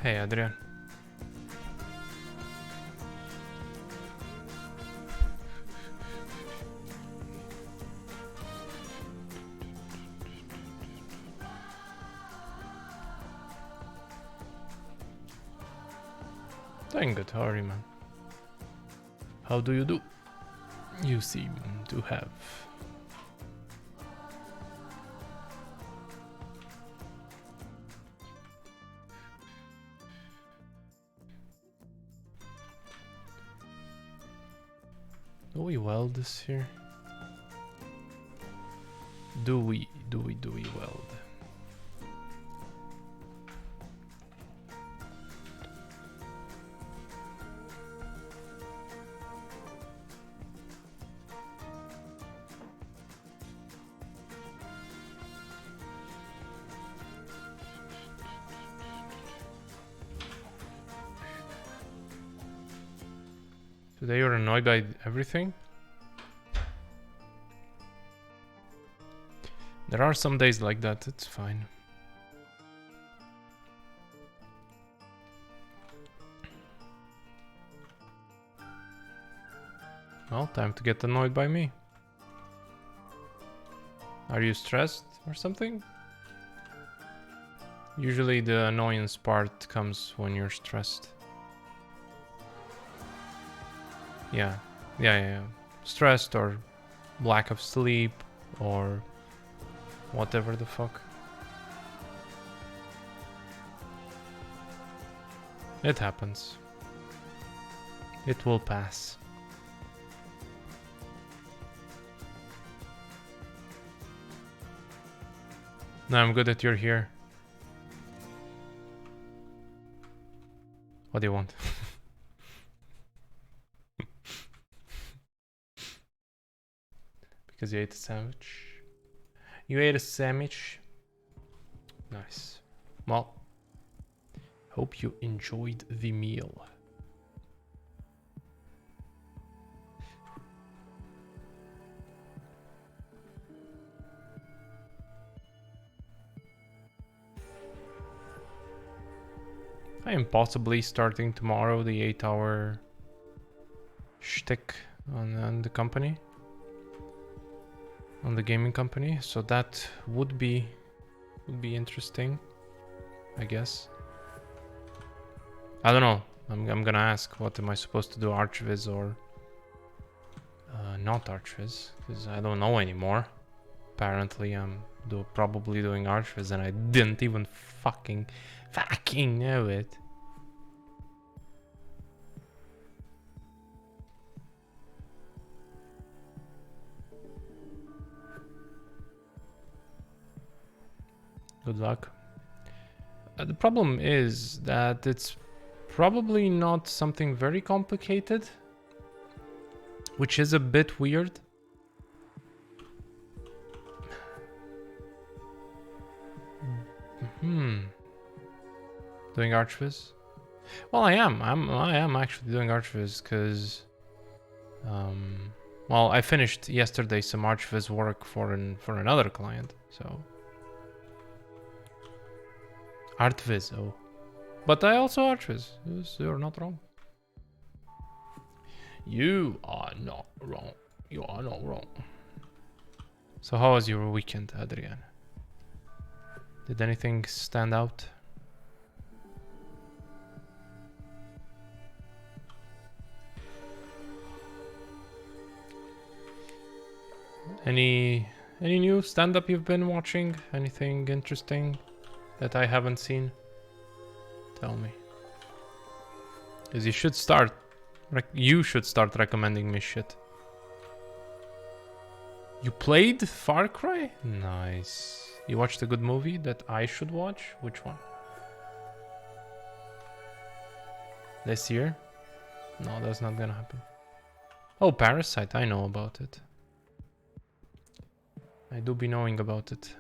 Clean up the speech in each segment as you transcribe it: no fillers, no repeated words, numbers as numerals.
Hey, Adrian. Doing good, how are you, man? How do you do? You seem to have... Do we weld this here? Do we weld? Today you're annoyed by everything? There are some days like that, it's fine. Well, time to get annoyed by me. Are you stressed or something? Usually the annoyance part comes when you're stressed. Yeah. Stressed or lack of sleep or whatever the fuck. It happens. It will pass. No, I'm good that you're here. What do you want? Because you ate a sandwich. You ate a sandwich. Nice. Well, hope you enjoyed the meal. I am possibly starting tomorrow the 8-hour shtick on the company. On the gaming company, so that would be interesting, I guess. I don't know. I'm gonna ask, what am I supposed to do, Archviz or not Archviz? Because I don't know anymore. Apparently, I'm probably doing Archviz, and I didn't even fucking know it. Good luck. The problem is that it's probably not something very complicated, which is a bit weird. Doing Archviz? Well, I am actually doing Archviz because, well, I finished yesterday some Archviz work for another client, so. Artviz, oh. But I also Archviz. You're not wrong. You are not wrong. You are not wrong. So how was your weekend, Adrian? Did anything stand out? Any new stand-up you've been watching? Anything interesting that I haven't seen? Tell me. Because you should start recommending me shit. You played Far Cry? Nice. You watched a good movie that I should watch? Which one? This year? No, that's not gonna happen. Oh, Parasite, I know about it. I do be knowing about it.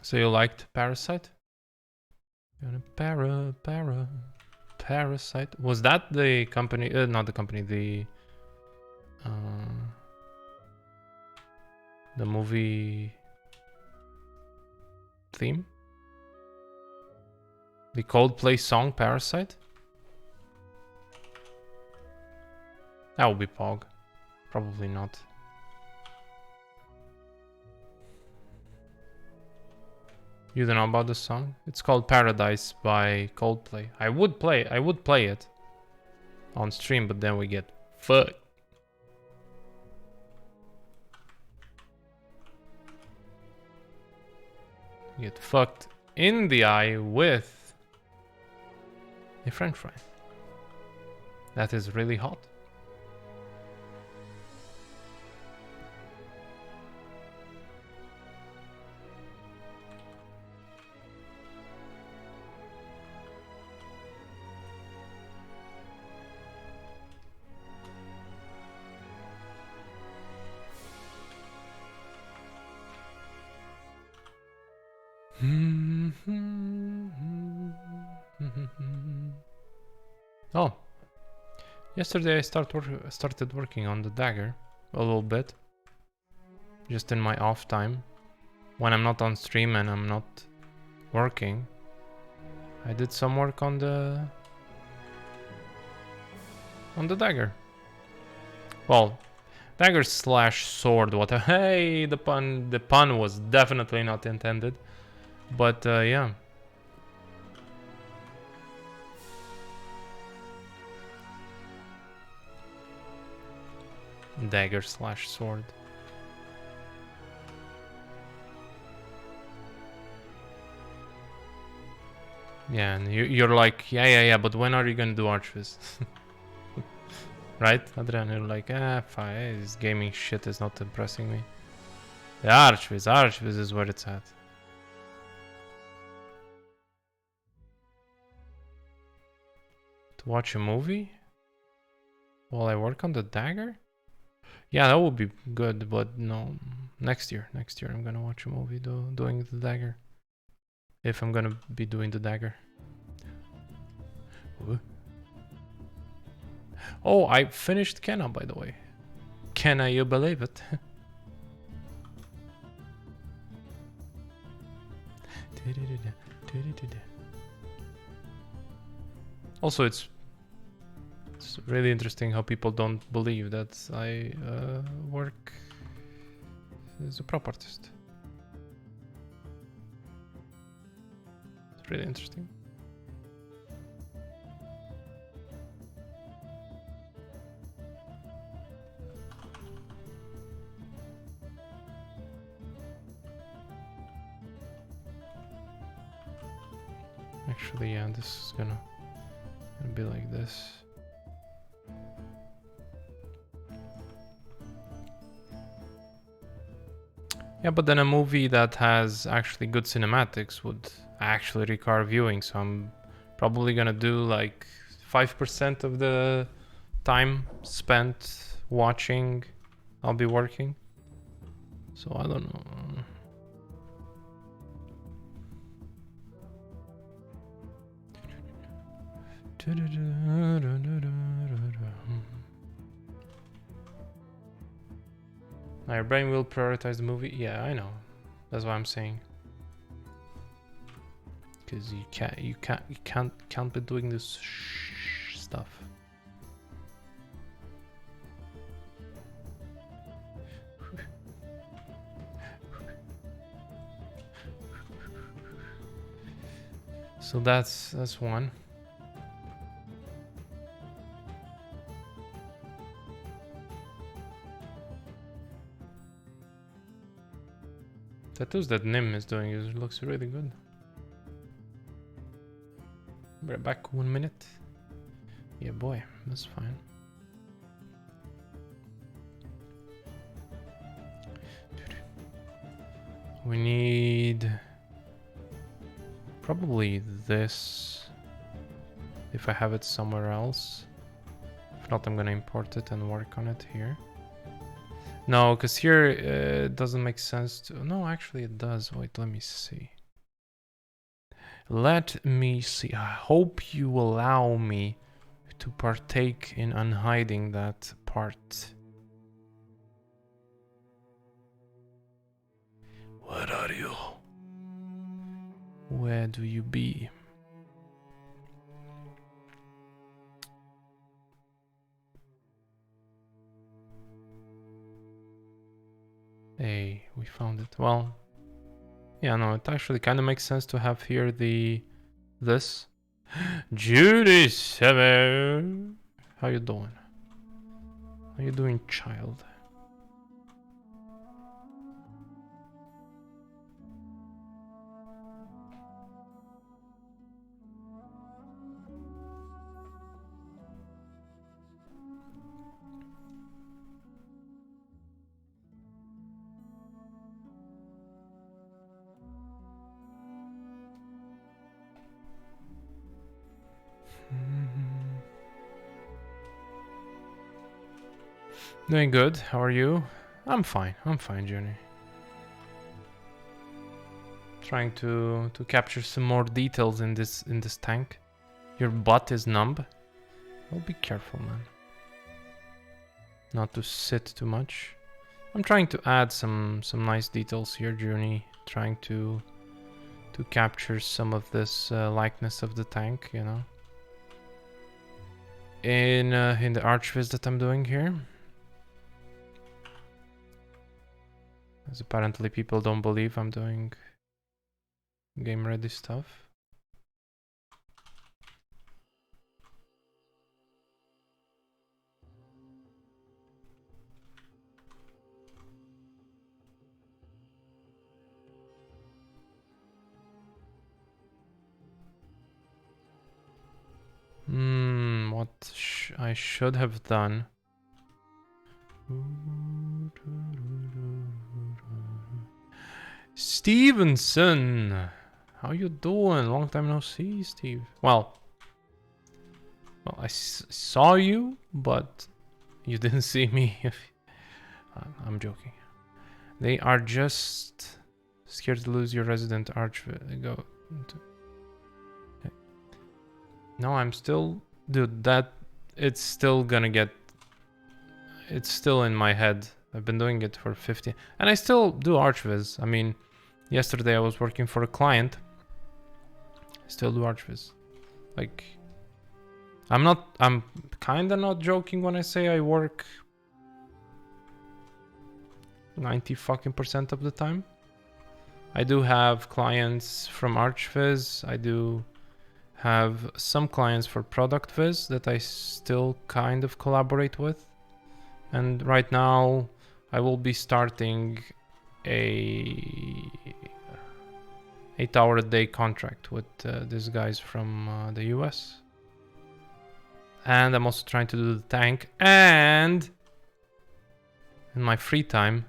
So you liked Parasite? Gonna para. Parasite. Was that the company? Not the company. The movie theme. The Coldplay song Parasite. That would be Pog. Probably not. You don't know about the song? It's called Paradise by Coldplay. I would play it on stream, but then we get fucked. Get fucked in the eye with a French fry. That is really hot. Oh, yesterday I started working on the dagger a little bit, just in my off time, when I'm not on stream and I'm not working. I did some work on the dagger. Well, dagger slash sword. What? Hey, the pun was definitely not intended, but yeah. Dagger slash sword. Yeah, and you're like, yeah, but when are you gonna do archviz? Right, Adrian? You're like, fine, this gaming shit is not impressing me. The archviz is where it's at. To watch a movie while I work on the dagger? Yeah, that would be good, but no. Next year I'm gonna watch a movie doing the dagger. If I'm gonna be doing the dagger. Ooh. Oh, I finished Kenna, by the way. Can you believe it? Also, it's really interesting how people don't believe that I work as a prop artist. It's really interesting. Actually, yeah, this is gonna be like this. Yeah, but then a movie that has actually good cinematics would actually require viewing, so I'm probably gonna do like 5% of the time spent watching, I'll be working. So I don't know. Your brain will prioritize the movie. Yeah, I know. That's what I'm saying. Because you can't be doing this stuff. So that's one. Tattoos that Nim is doing looks really good. We're back 1 minute. Yeah, boy, that's fine. We need probably this, if I have it somewhere else. If not, I'm gonna import it and work on it here. No, because here it doesn't make sense to... No, actually it does. Wait, let me see. Let me see. I hope you allow me to partake in unhiding that part. Where are you? Where do you be? Hey, we found it. Well, yeah, no, it actually kind of makes sense to have here this. Judy 7. How you doing? How you doing, child? Doing good. How are you? I'm fine. I'm fine, Juni. Trying to capture some more details in this tank. Your butt is numb. Well, be careful, man. Not to sit too much. I'm trying to add some nice details here, Juni. Trying to capture some of this likeness of the tank, you know. In the archviz that I'm doing here. As apparently people don't believe I'm doing game ready stuff. What I should have done. Stevenson, how you doing? Long time no see, Steve. Well, I saw you, but you didn't see me. I'm joking. They are just scared to lose your resident arch. Go. No, I'm still, dude. It's still gonna get. It's still in my head. I've been doing it for 50, and I still do archviz. I mean, yesterday I was working for a client. I still do archviz. Like, I'm kinda not joking when I say I work 90% of the time. I do have clients from archviz. I do have some clients for product viz that I still kind of collaborate with. And right now I will be starting a 8-hour a day contract with these guys from the US. And I'm also trying to do the tank, and in my free time,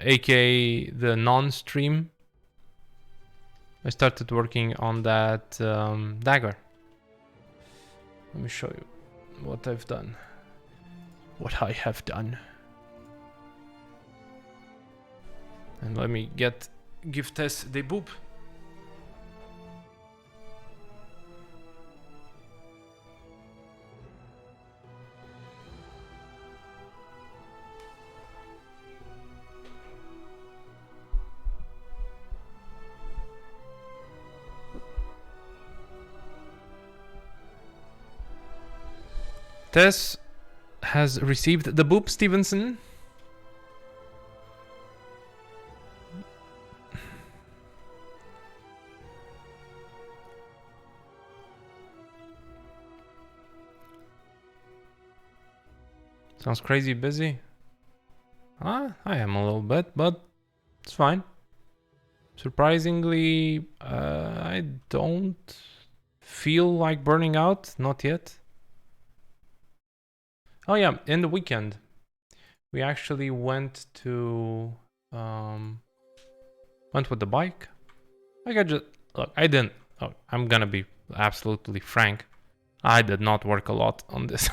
aka the non-stream, I started working on that dagger. Let me show you what I've done. What I have done. And let me give Tess the boop. Tess has received the boop, Stevenson. Sounds crazy busy. I am a little bit, but it's fine. Surprisingly, I don't feel like burning out. Not yet. Oh yeah, in the weekend, we actually went to went with the bike. Like I didn't. Oh, I'm gonna be absolutely frank. I did not work a lot on this,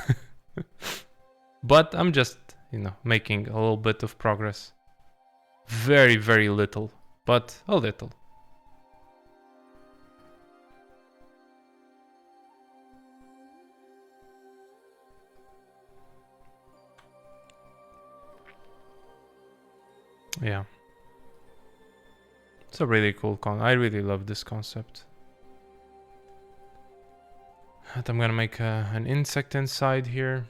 but I'm just, you know, making a little bit of progress. Very, very little, but a little. Yeah. It's a really cool I really love this concept. And I'm gonna make an insect inside here.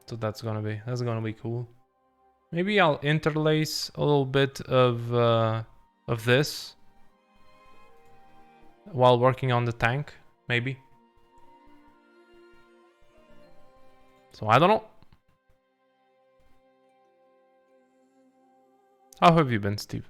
So that's gonna be cool. Maybe I'll interlace a little bit of this while working on the tank, maybe. So I don't know. How have you been, Steve?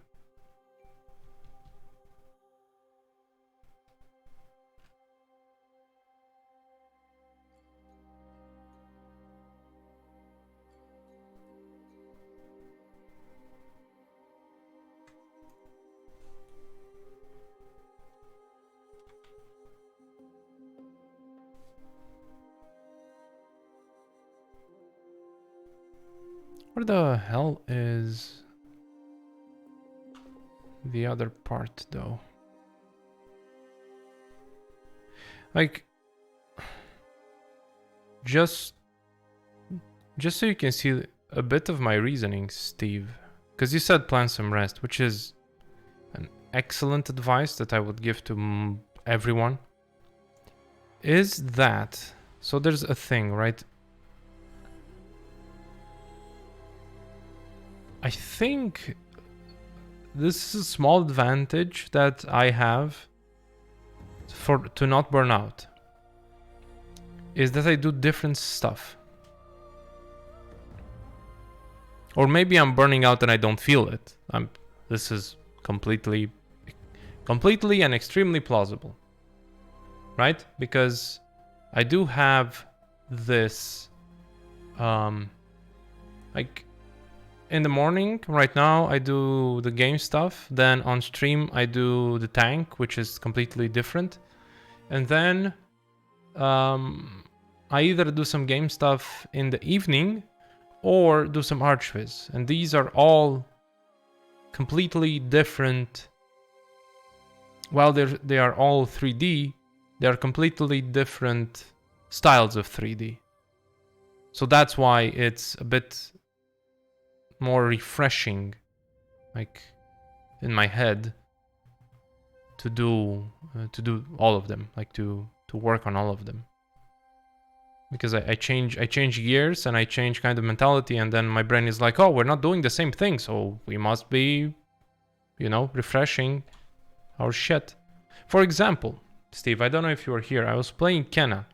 Where the hell is the other part, though? Like, just so you can see a bit of my reasoning, Steve. Because you said plan some rest, which is an excellent advice that I would give to everyone. Is that... So there's a thing, right? I think this is a small advantage that I have to not burn out. Is that I do different stuff. Or maybe I'm burning out and I don't feel it. This is completely and extremely plausible. Right? Because I do have this like in the morning right now I do the game stuff, then on stream I do the tank, which is completely different. And then I either do some game stuff in the evening or do some archviz, and these are all completely different. While they are all 3D, they are completely different styles of 3D. So that's why it's a bit more refreshing, like in my head, to do all of them, like to work on all of them. Because I change gears and I change kind of mentality, and then my brain is like, oh, we're not doing the same thing, so we must be, you know, refreshing our shit. For example, Steve, I don't know if you were here, I was playing Kenna.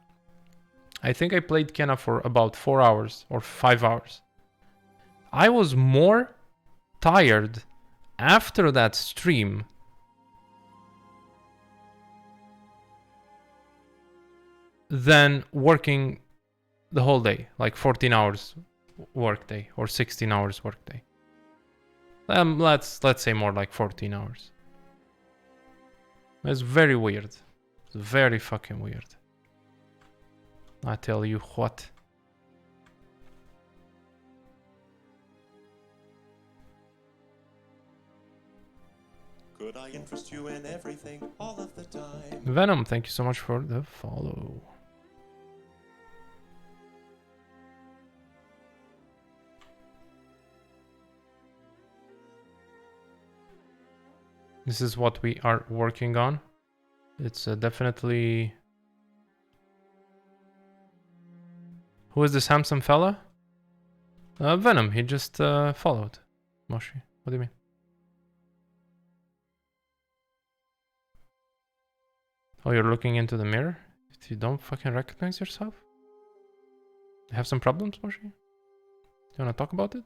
I think I played Kenna for about 4 hours or 5 hours. I was more tired after that stream than working the whole day, like 14 hours work day or 16 hours work day. Let's say more like 14 hours. It's very weird. It's very fucking weird. I tell you what. Could I interest you in everything all of the time? Venom, thank you so much for the follow. This is what we are working on. It's definitely... Who is this handsome fella? Venom, he just followed. Moshi, what do you mean? Oh, you're looking into the mirror? You don't fucking recognize yourself? You have some problems, Moshi? You wanna talk about it?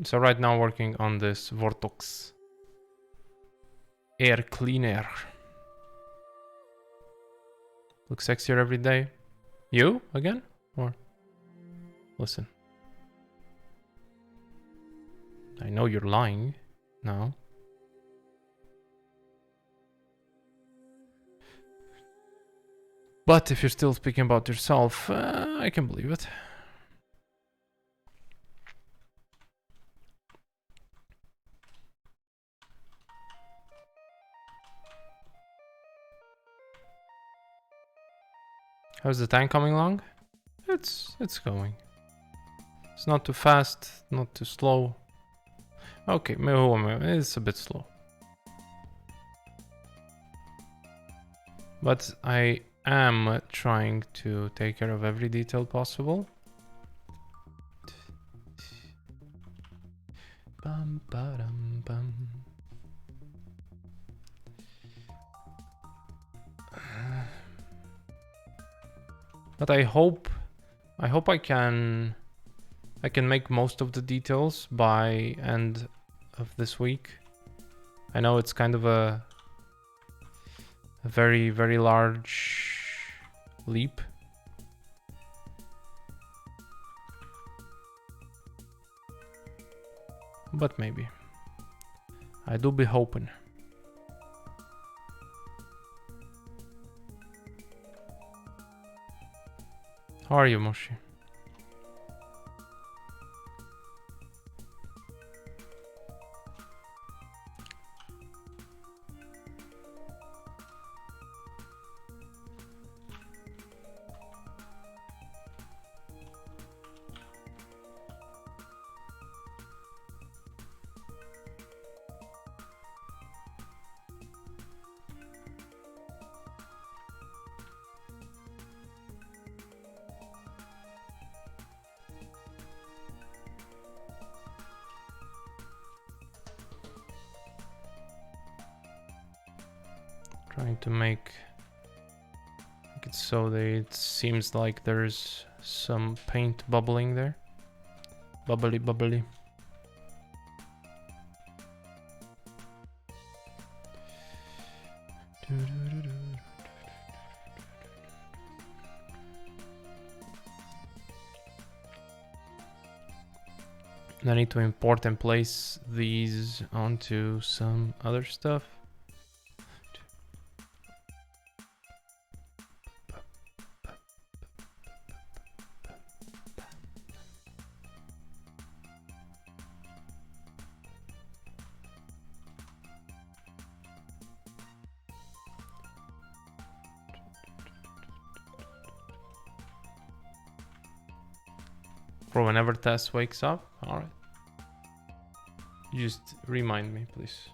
So right now working on this Vortex air cleaner. Looks sexier every day. You again? Or listen. I know you're lying now. But if you're still speaking about yourself, I can believe it. How's the tank coming along? It's going. It's not too fast, not too slow. Okay, it's a bit slow. But I am trying to take care of every detail possible. Bum, ba-dum, bum. But I hope I can make most of the details by end of this week. I know it's kind of a very, very large leap. But maybe. I do be hoping. How are you, Moshi? Trying to make it so that it seems like there's some paint bubbling there. Bubbly, bubbly. I need to import and place these onto some other stuff. For whenever Tess wakes up. Alright. Just remind me, please.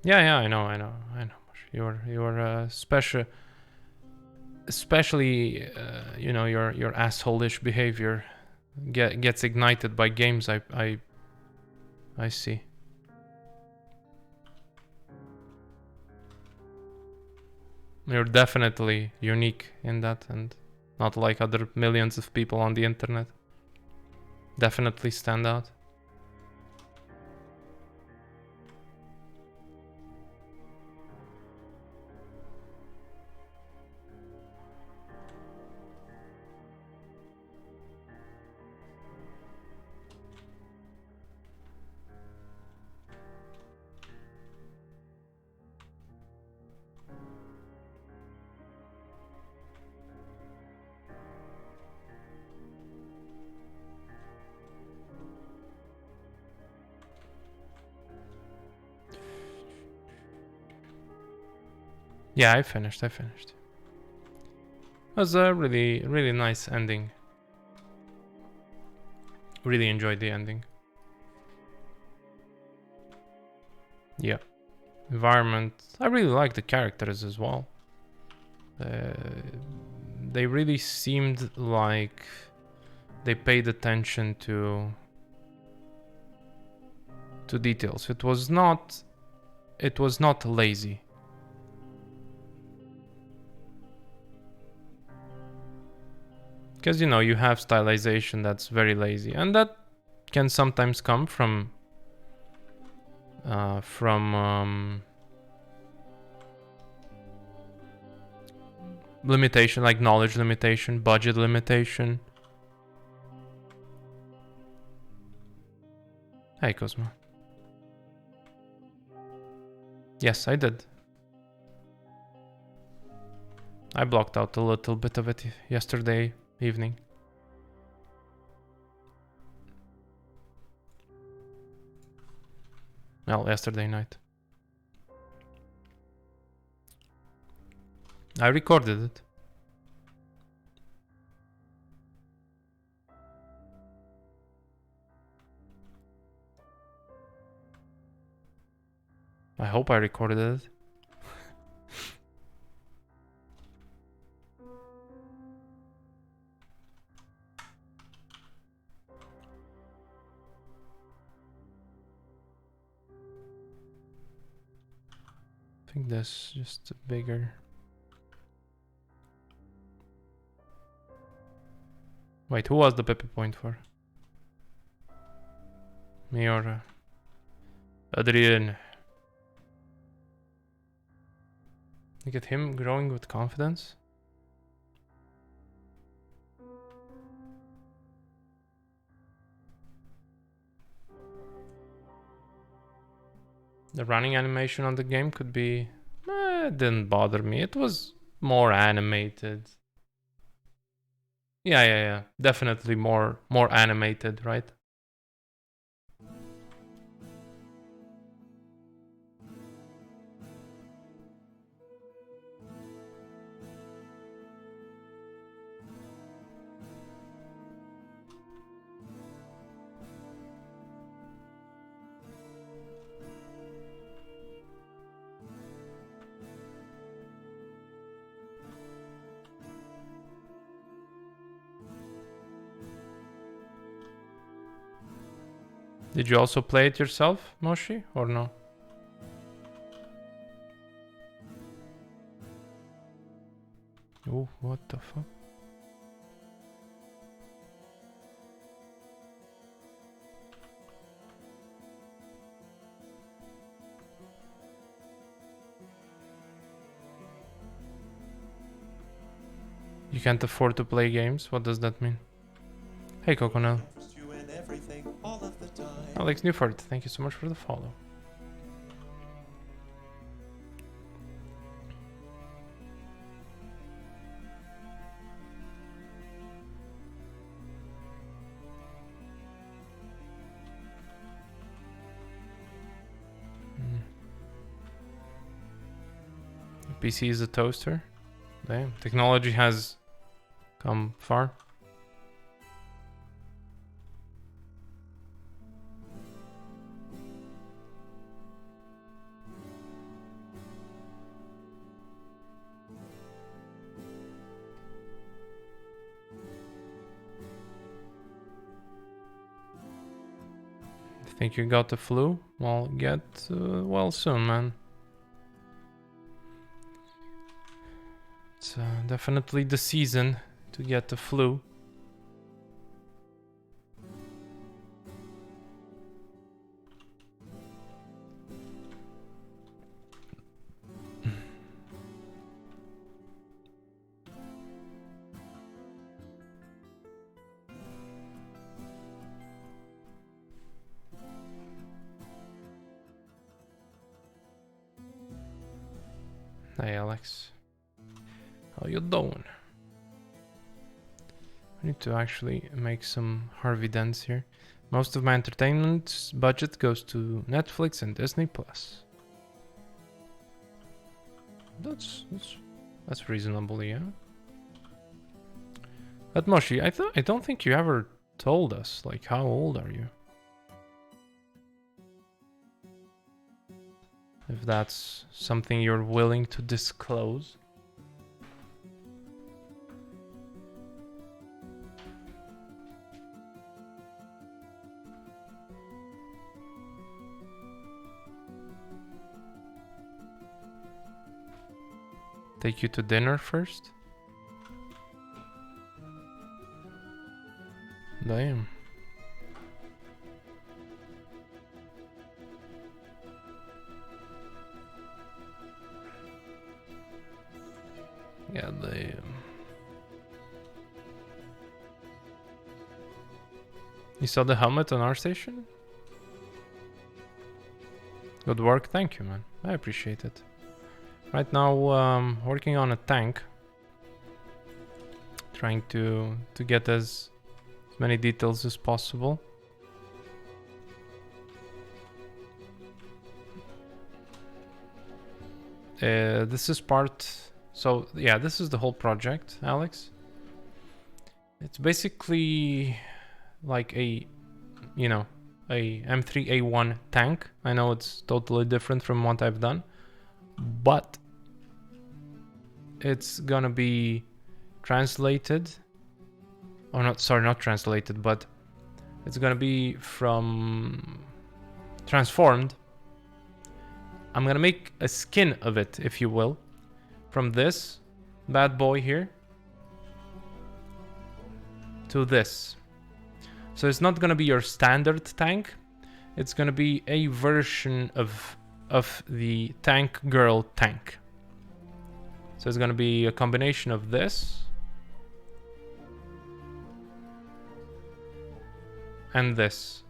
Yeah, I know. You're special, especially you know, your asshole-ish behavior gets ignited by games. I see. You're definitely unique in that, and not like other millions of people on the internet. Definitely stand out. Yeah, I finished. It was a really, really nice ending. Really enjoyed the ending. Yeah. Environment. I really like the characters as well. They really seemed like they paid attention to details. It was not lazy. Because, you know, you have stylization that's very lazy, and that can sometimes come from limitation, like knowledge limitation, budget limitation. Hey, Cosmo. Yes, I did. I blocked out a little bit of it yesterday evening. Well, yesterday night. I recorded it. I hope I recorded it. I think this just bigger. Wait, who was the Pepe point for? Me or Adrian? Look at him growing with confidence. The running animation on the game could be... it didn't bother me. It was more animated. Yeah. Definitely more animated, right? Did you also play it yourself, Moshi, or no? Oh, what the fuck? You can't afford to play games? What does that mean? Hey, Coconut. Alex Newford, thank you so much for the follow. PC is a toaster. Damn, technology has come far. Think you got the flu? Well, get well soon, man. It's definitely the season to get the flu. Hey Alex, how you doing? I need to actually make some Harvey Dents here. Most of my entertainment budget goes to Netflix and Disney Plus. That's reasonable, yeah. But Moshi, I don't think you ever told us, like, how old are you? If that's something you're willing to disclose. Take you to dinner first? damn. Yeah, damn. You saw the helmet on our station? Good work, thank you, man. I appreciate it. Right now, working on a tank. Trying to get as many details as possible. This is part... So, yeah, this is the whole project, Alex. It's basically like a, you know, a M3-A1 tank. I know it's totally different from what I've done, but it's gonna be translated, or not, sorry, not translated, but it's gonna be from transformed. I'm gonna make a skin of it, if you will, from this bad boy here to this. So it's not gonna be your standard tank. It's gonna be a version of the tank girl tank. So it's gonna be a combination of this and this.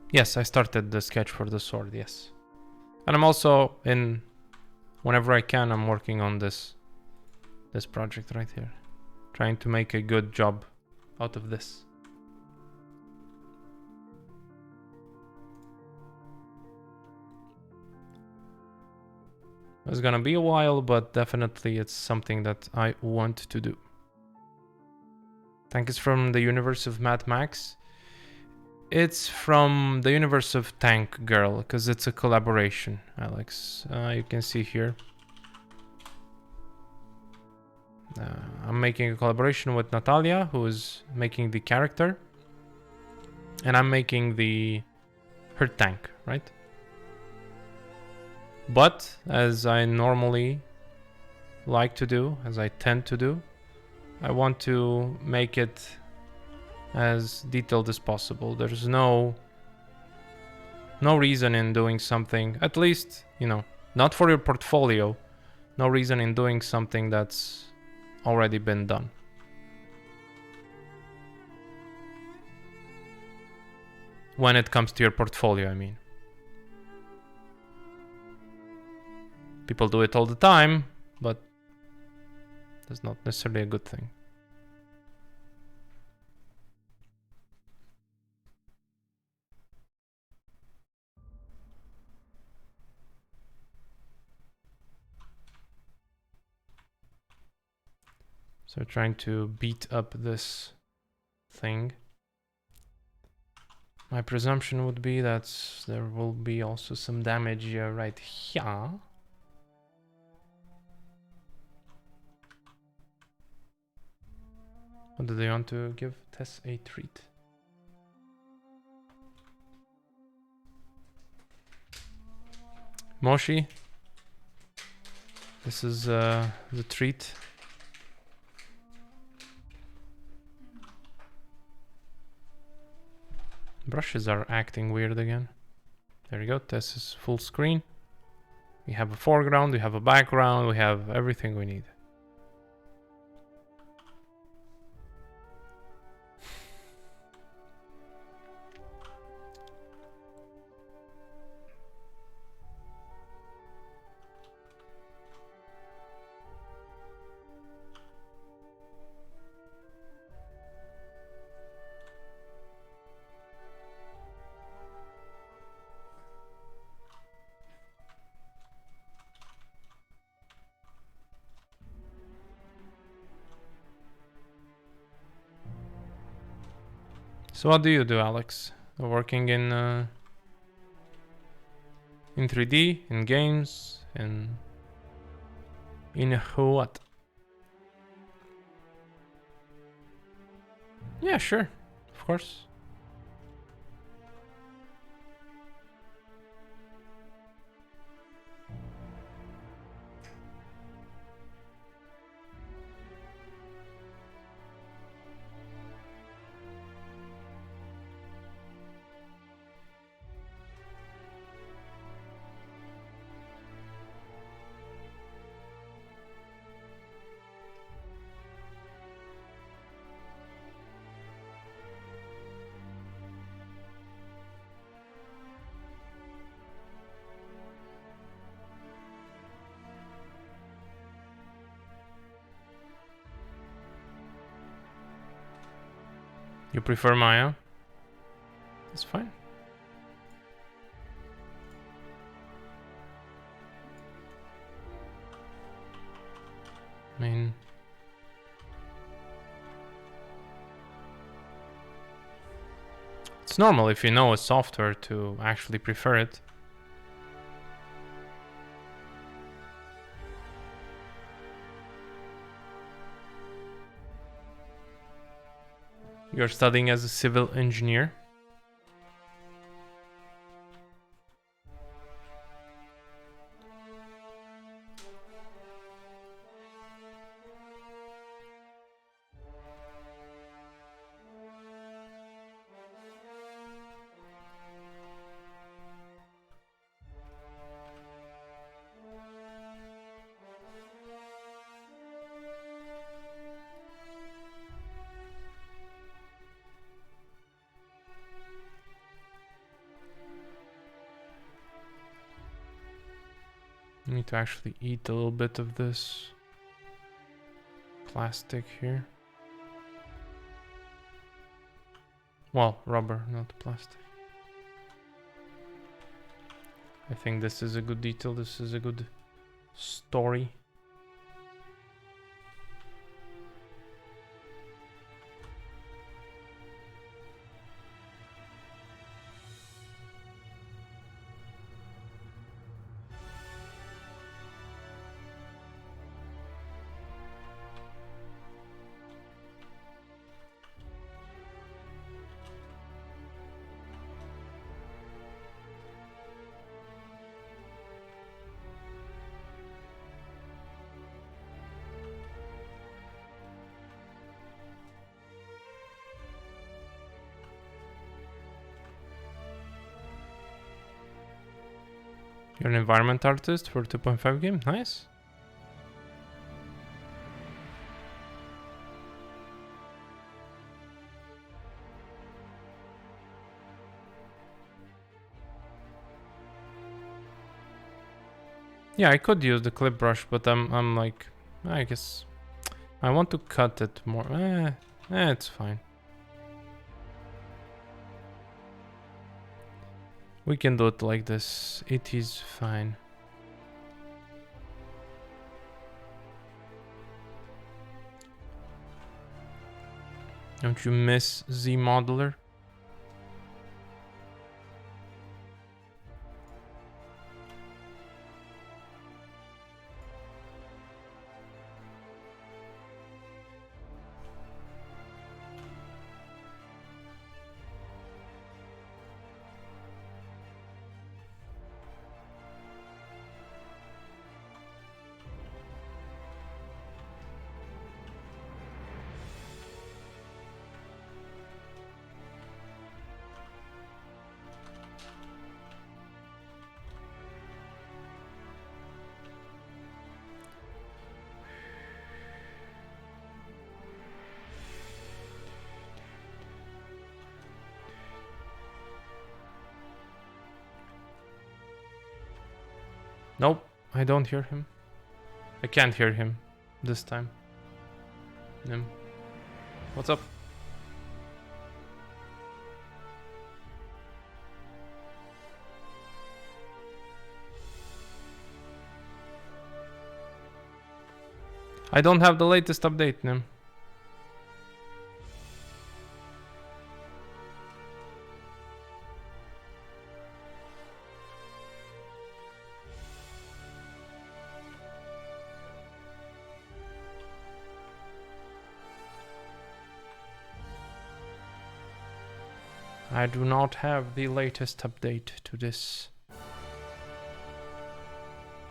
Yes, I started the sketch for the sword, yes. And I'm also whenever I can, I'm working on this project right here. Trying to make a good job out of this. It's gonna be a while, but definitely it's something that I want to do. Tank is from the universe of Mad Max. It's from the universe of Tank Girl, because it's a collaboration, Alex. You can see here. I'm making a collaboration with Natalia, who is making the character. And I'm making her tank, right? But, as I normally like to do, as I tend to do, I want to make it as detailed as possible. There's no reason in doing something, at least, you know, not for your portfolio, no reason in doing something that's already been done. When it comes to your portfolio, I mean. People do it all the time, but that's not necessarily a good thing. So trying to beat up this thing. My presumption would be that there will be also some damage right here. Or do they want to give Tess a treat? Moshi, this is the treat. Brushes are acting weird again. There you go, Tess is full screen. We have a foreground, we have a background, we have everything we need. So what do you do, Alex? Working in 3D, in games, in what? Yeah, sure, of course. You prefer Maya? That's fine. I mean, it's normal if you know a software to actually prefer it. You're studying as a civil engineer. I need to actually eat a little bit of this plastic here. Well, rubber, not plastic. I think this is a good detail. This is a good story. You're an environment artist for 2.5 game? Nice. Yeah, I could use the clip brush, but I'm like, I guess I want to cut it more. It's fine. We can do it like this. It is fine. Don't you miss Z Modeler? Nope, I don't hear him. I can't hear him this time. What's up? I don't have the latest update, Nim. I do not have the latest update to this.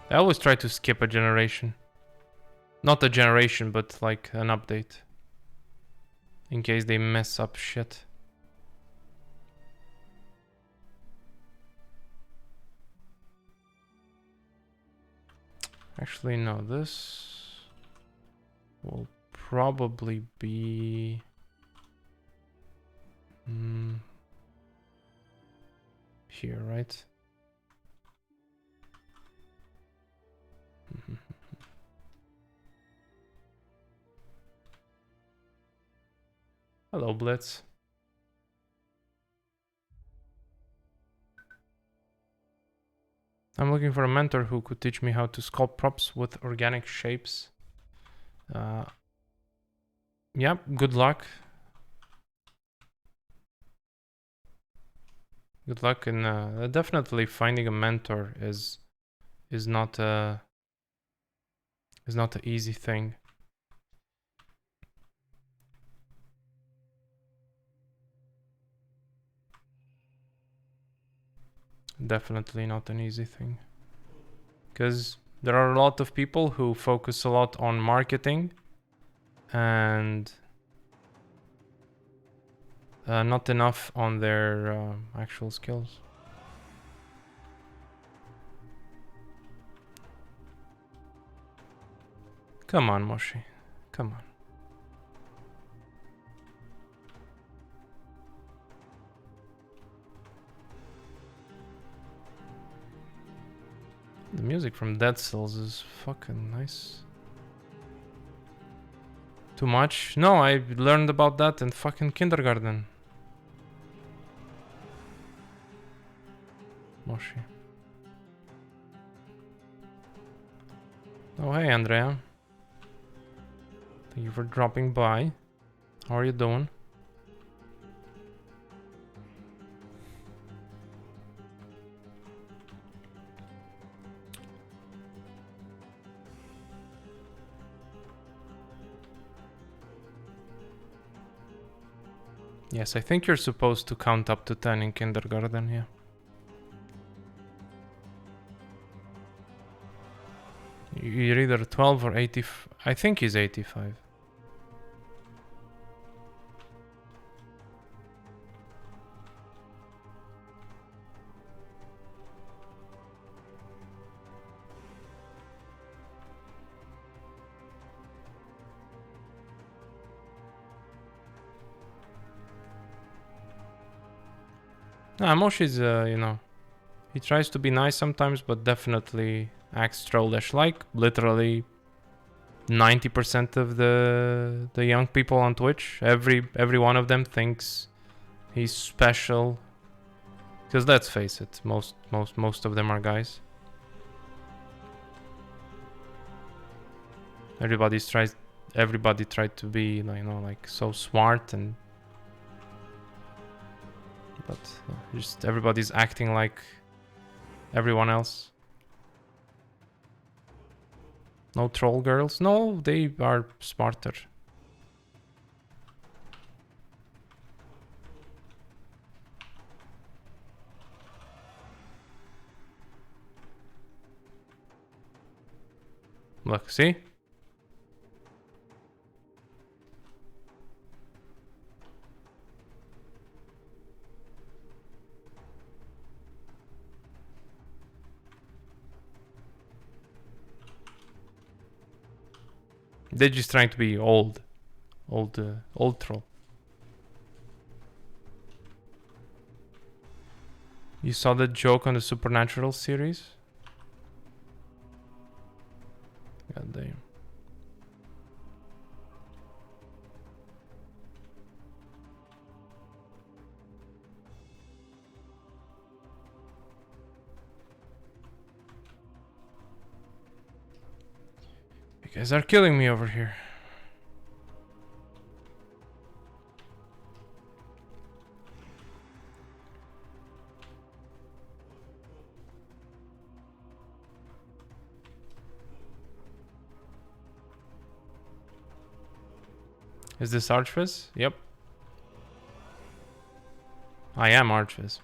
I always try to skip a generation. Not a generation, but like an update. In case they mess up shit. Actually, no, this will probably be... here, right? Hello, Blitz. I'm looking for a mentor who could teach me how to sculpt props with organic shapes. Yep, good luck. Good luck in definitely finding a mentor is not an easy thing. Definitely not an easy thing. Because there are a lot of people who focus a lot on marketing and not enough on their actual skills. Come on, Moshi. Come on. The music from Dead Cells is fucking nice. Too much? No, I learned about that in fucking kindergarten. Moshi. Oh, hey, Andrea. Thank you for dropping by. How are you doing? Yes, I think you're supposed to count up to 10 in kindergarten, yeah. You're either 12 or 80. I think he's 85. Nah, Moshi's, you know, he tries to be nice sometimes, but definitely acts trollish. Like, literally 90% of the young people on Twitch. Every one of them thinks he's special. Because let's face it, most of them are guys. Everybody tried to be, you know, like so smart, and but just everybody's acting like everyone else. No troll girls? No, they are smarter. Look, see? They're just trying to be old troll. You saw the joke on the Supernatural series? God damn. You guys are killing me over here. Is this Archviz? Yep. I am Archviz.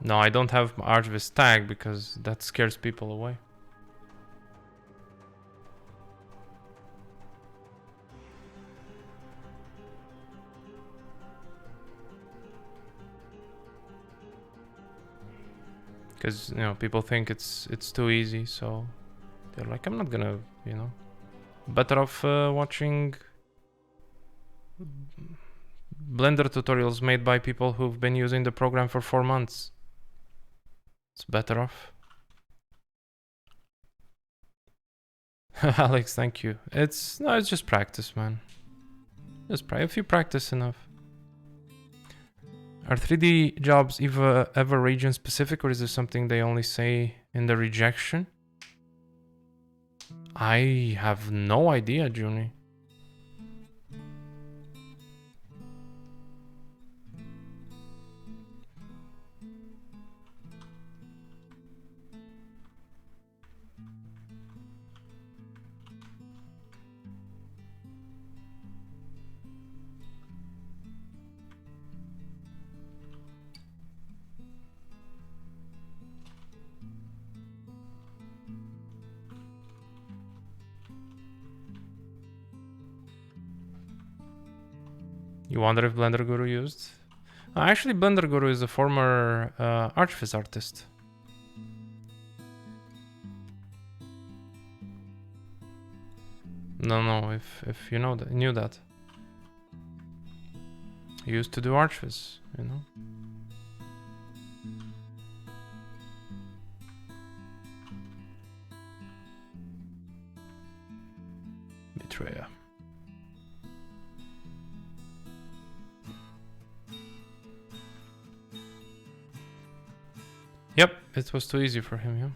No, I don't have Archviz tag because that scares people away. Because, you know, people think it's too easy, so they're like, I'm not gonna, you know. Better off watching Blender tutorials made by people who've been using the program for 4 months. It's better off. Alex, thank you. It's just practice, man. If you practice enough. Are 3D jobs ever region specific, or is this something they only say in the rejection? I have no idea, Junie. You wonder if Blender Guru used? Actually, Blender Guru is a former Archviz artist. No, if you know that, knew that. He used to do Archviz, you know? Betrayer. Yep, it was too easy for him, yeah.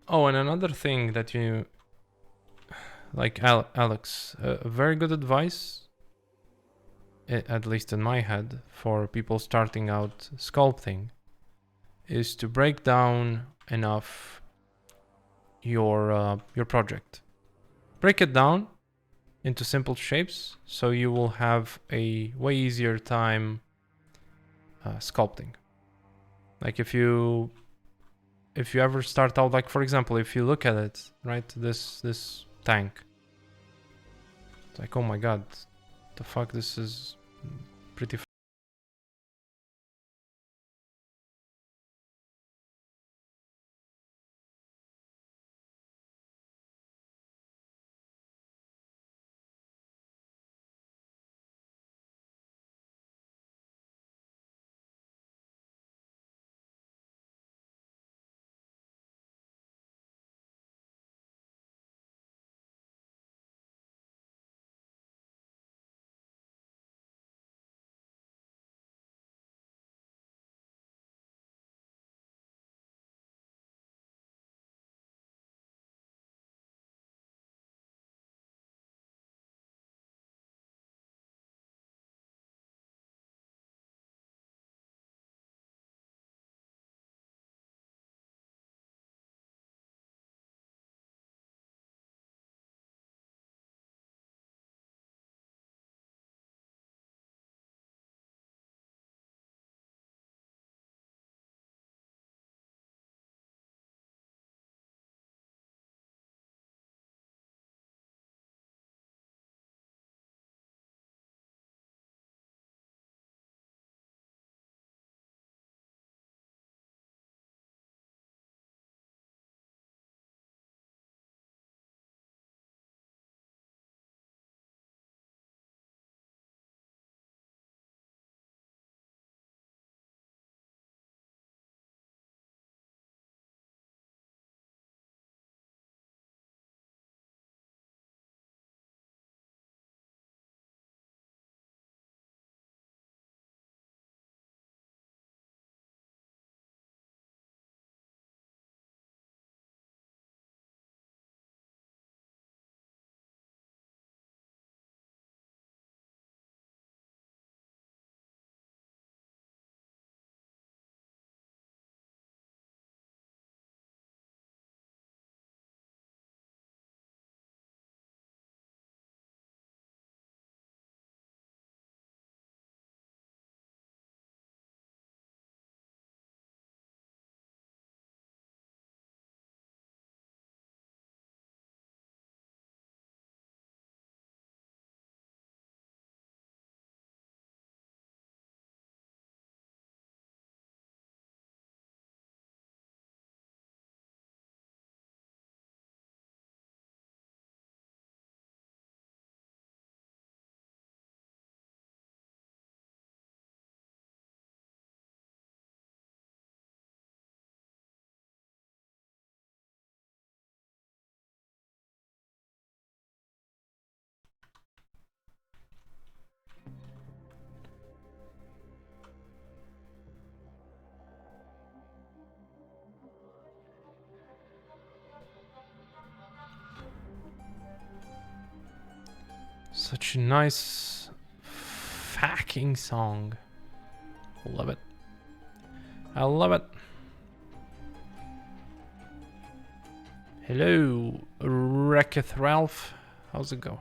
Oh, and another thing that you... Like Alex, very good advice, at least in my head, for people starting out sculpting, is to break down enough your project. Break it down into simple shapes, so you will have a way easier time sculpting. Like if you ever start out, like for example, if you look at it, right, this tank, it's like, oh my god, the fuck, this is pretty Such a nice fucking song. I love it. I love it. Hello, Wrecketh Ralph. How's it going?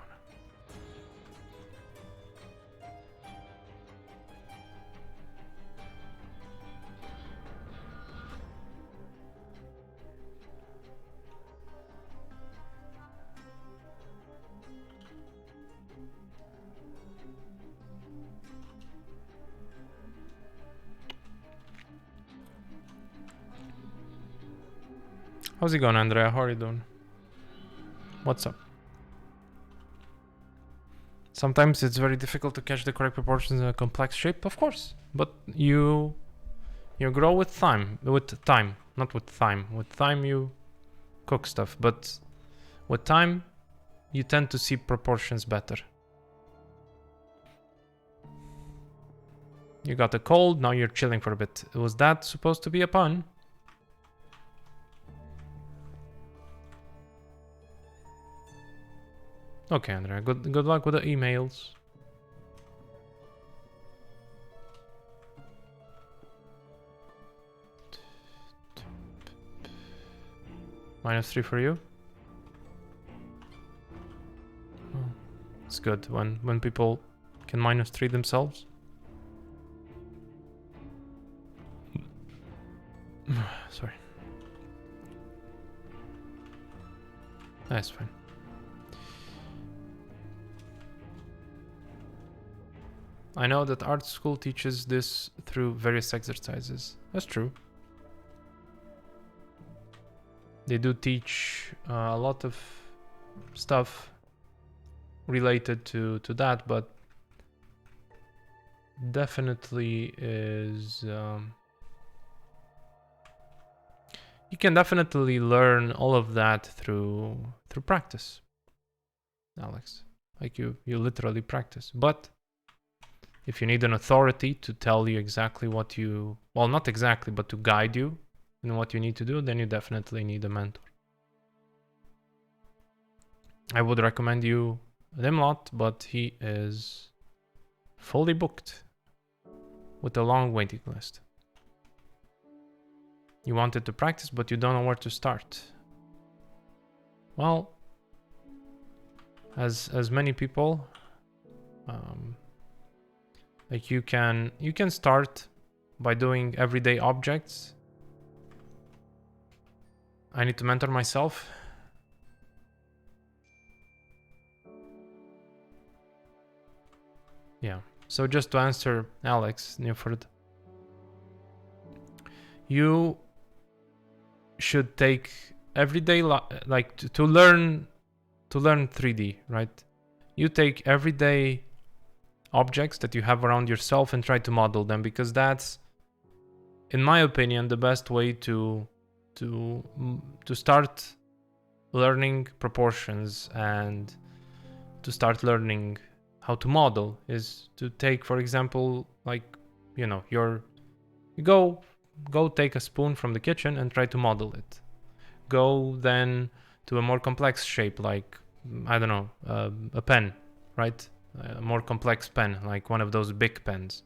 How's it going, Andrea? How are you doing? What's up? Sometimes it's very difficult to catch the correct proportions in a complex shape, of course. But you grow with time. Not with time. With time you cook stuff, but with time you tend to see proportions better. You got a cold, now you're chilling for a bit. Was that supposed to be a pun? Okay, Andrea, good luck with the emails. -3 for you. Oh, it's good when people can -3 themselves. Sorry. That's fine. I know that art school teaches this through various exercises. That's true. They do teach a lot of stuff related to that, but definitely is... you can definitely learn all of that through practice, Alex. Like you literally practice. But if you need an authority to tell you exactly what you... well, not exactly, but to guide you in what you need to do, then you definitely need a mentor. I would recommend you Limlot, but he is fully booked with a long waiting list. You wanted to practice, but you don't know where to start. Well, as many people, like you can start by doing everyday objects. I need to mentor myself. Yeah. So just to answer Alex Newford, you should take everyday like to learn 3D, right? You take everyday objects that you have around yourself and try to model them, because that's, in my opinion, the best way to start learning proportions and to start learning how to model, is to take, for example, like, you know, you go take a spoon from the kitchen and try to model it. Go then to a more complex shape, like, I don't know, a pen, right? A more complex pen, like one of those big pens,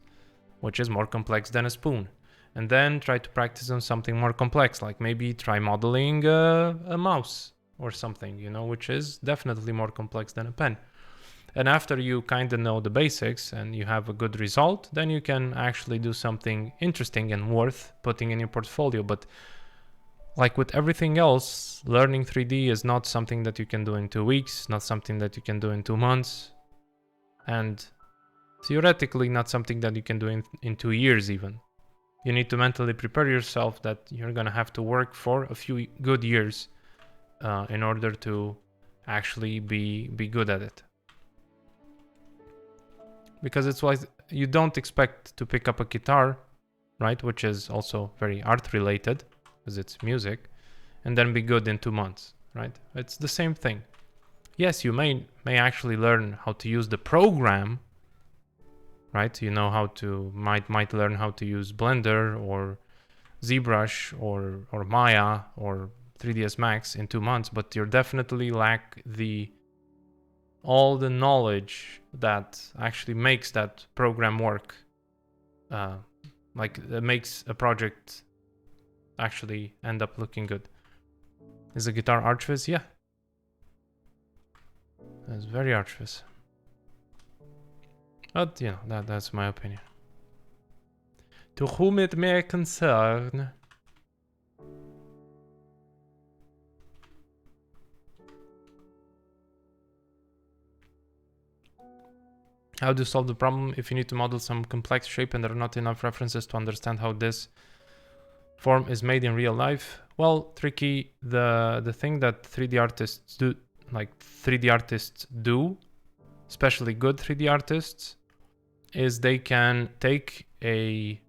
which is more complex than a spoon. And then try to practice on something more complex, like maybe try modeling a mouse or something, you know, which is definitely more complex than a pen. And after you kind of know the basics and you have a good result, then you can actually do something interesting and worth putting in your portfolio. But like with everything else, learning 3D is not something that you can do in 2 weeks, not something that you can do in 2 months, and theoretically not something that you can do in 2 years even. You need to mentally prepare yourself that you're gonna have to work for a few good years in order to actually be good at it. Because it's why you don't expect to pick up a guitar, right, which is also very art related, because it's music, and then be good in 2 months, right? It's the same thing. Yes, you may actually learn how to use the program, right? You know how to, might learn how to use Blender or Zbrush or Maya or 3ds Max in 2 months, but you're definitely lack the all the knowledge that actually makes that program work. Like it makes a project actually end up looking good. Is the guitar archviz? Yeah. It's very archviz. But you know, that's my opinion. To whom it may concern. How to solve the problem if you need to model some complex shape and there are not enough references to understand how this form is made in real life? Well, tricky. The thing that 3D artists do, like 3D artists do, especially good 3D artists, is they can take a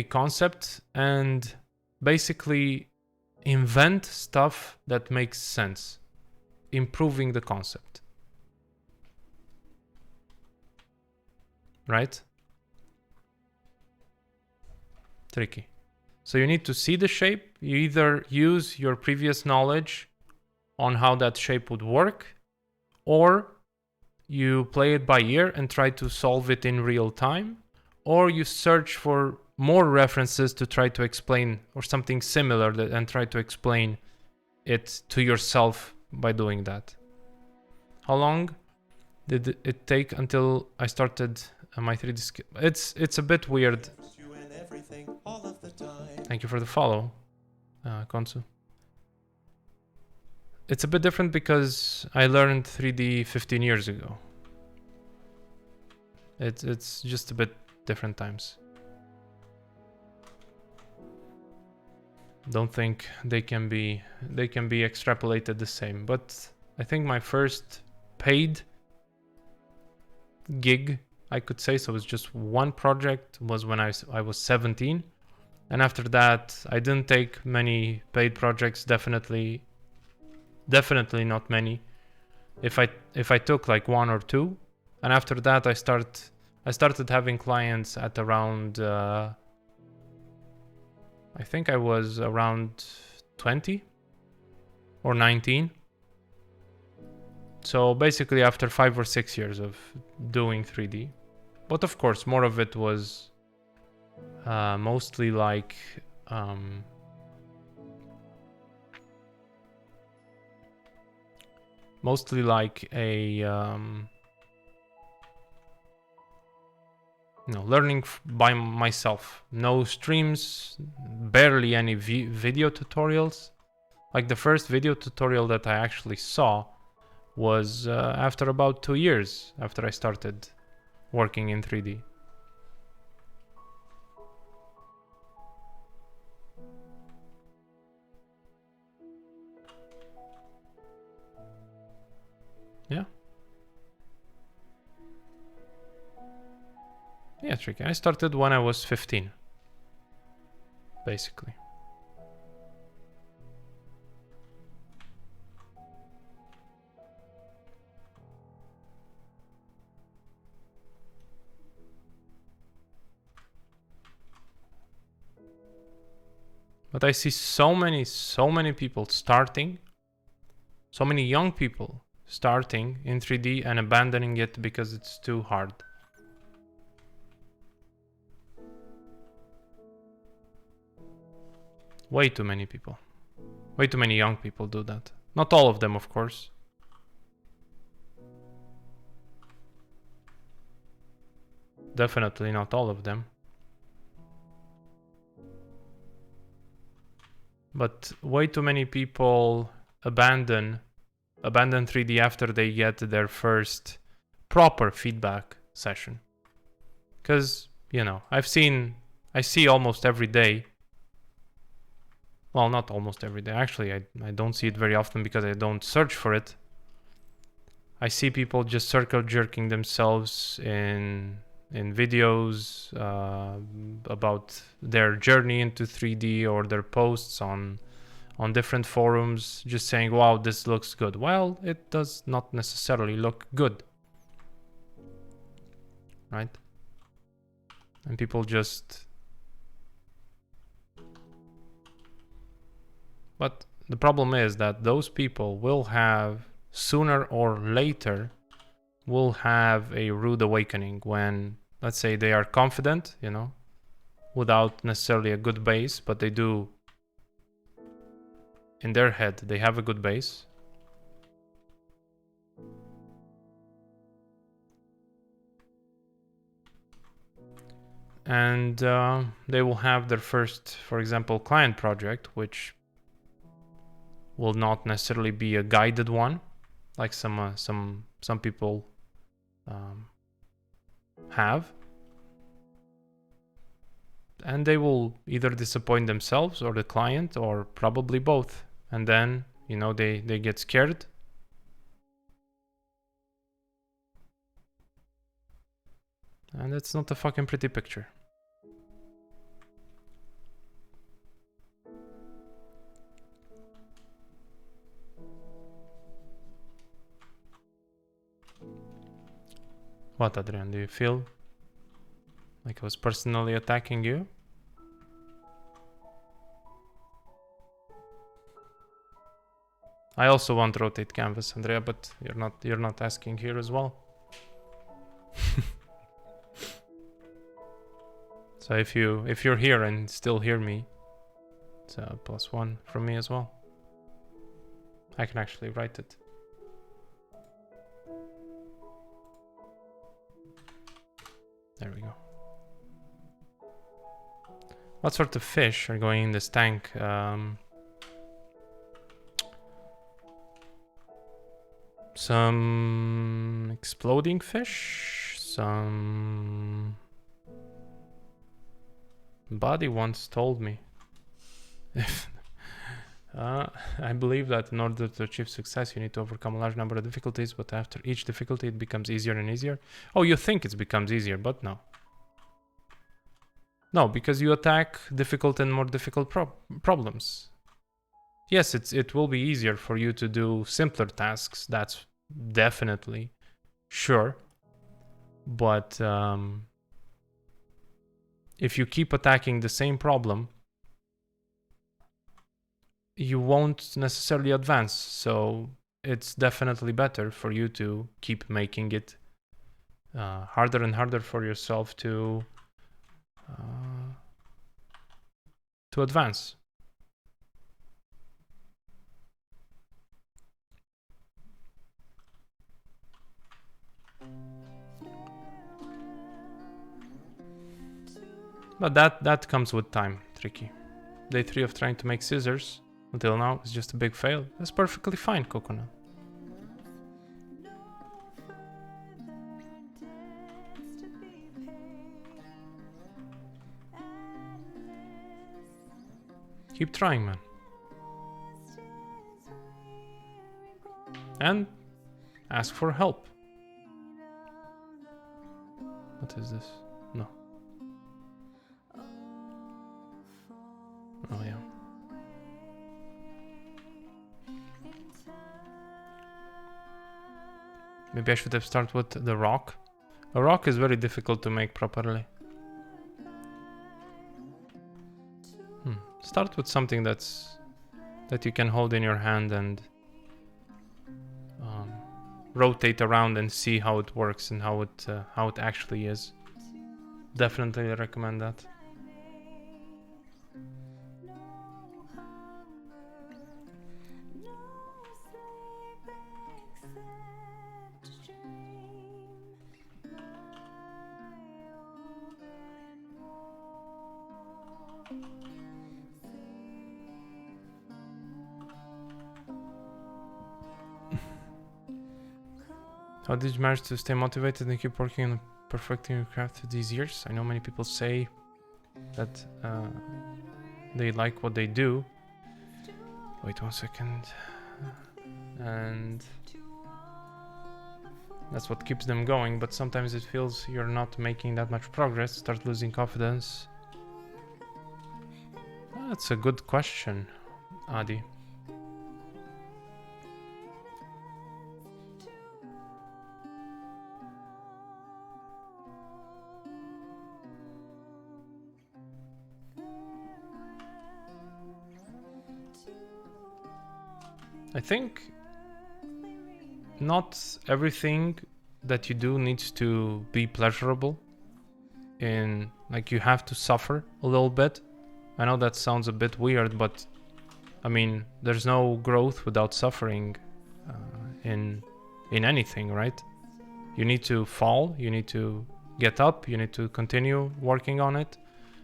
concept and basically invent stuff that makes sense, improving the concept. Right? Tricky. So you need to see the shape. You either use your previous knowledge on how that shape would work, or you play it by ear and try to solve it in real time, or you search for more references to try to explain, or something similar, and try to explain it to yourself by doing that. How long did it take until I started my 3D skill? It's a bit weird. Thank you for the follow, Konsu. It's a bit different because I learned 3D 15 years ago. It's just a bit different times. Don't think they can be extrapolated the same, but I think my first paid gig, I could say, so it was just one project, was when I was 17, and after that I didn't take many paid projects. Definitely not many. If I took like one or two, and after that I started having clients at around I think I was around 20 or 19. So basically after 5 or 6 years of doing 3D. But of course, more of it was mostly like a learning by myself. No streams, barely any video tutorials. Like the first video tutorial that I actually saw was after about 2 years after I started working in 3D. Yeah. Yeah, tricky. I started when I was 15, basically. But I see so many people starting, so many young people starting in 3D and abandoning it because it's too hard. Way too many people. Way too many young people do that. Not all of them, of course. Definitely not all of them. But way too many people abandon 3D after they get their first proper feedback session. Because, you know, I see almost every day. Well, not almost every day. Actually, I don't see it very often because I don't search for it. I see people just circle jerking themselves in videos about their journey into 3D, or their posts on different forums, just saying, wow, this looks good. Well, it does not necessarily look good, right? And people just... But the problem is that those people will have, sooner or later, will have a rude awakening when, let's say, they are confident, you know, without necessarily a good base, but they do, in their head, they have a good base. And they will have their first, for example, client project, which will not necessarily be a guided one, like some people have. And they will either disappoint themselves or the client, or probably both. And then, you know, they get scared. And it's not a fucking pretty picture. What, Adrian? Do you feel like I was personally attacking you? I also want to rotate canvas, Andrea, but you're not asking here as well. So if you're here and still hear me, it's a +1 from me as well. I can actually write it. There we go. What sort of fish are going in this tank? Some exploding fish, some... Buddy once told me. I believe that in order to achieve success, you need to overcome a large number of difficulties, but after each difficulty, it becomes easier and easier. Oh, you think it becomes easier, but no. No, because you attack difficult and more difficult problems. Yes, it will be easier for you to do simpler tasks, that's definitely sure. But if you keep attacking the same problem, you won't necessarily advance. So it's definitely better for you to keep making it harder and harder for yourself to advance. But that comes with time, Tricky. Day 3 of trying to make scissors until now is just a big fail. That's perfectly fine, Coconut. Keep trying, man. And ask for help. What is this? No. Oh, yeah. Maybe I should have started with the rock. A rock is very difficult to make properly. Start with something that you can hold in your hand and rotate around and see how it works and how it actually is. Definitely recommend that. How did you manage to stay motivated and keep working on perfecting your craft through these years? I know many people say that they like what they do. Wait 1 second. And that's what keeps them going, but sometimes it feels you're not making that much progress, start losing confidence. That's a good question, Adi. I think not everything that you do needs to be pleasurable. In like you have to suffer a little bit. I know that sounds a bit weird, but I mean, there's no growth without suffering in anything, right? You need to fall, you need to get up, you need to continue working on it,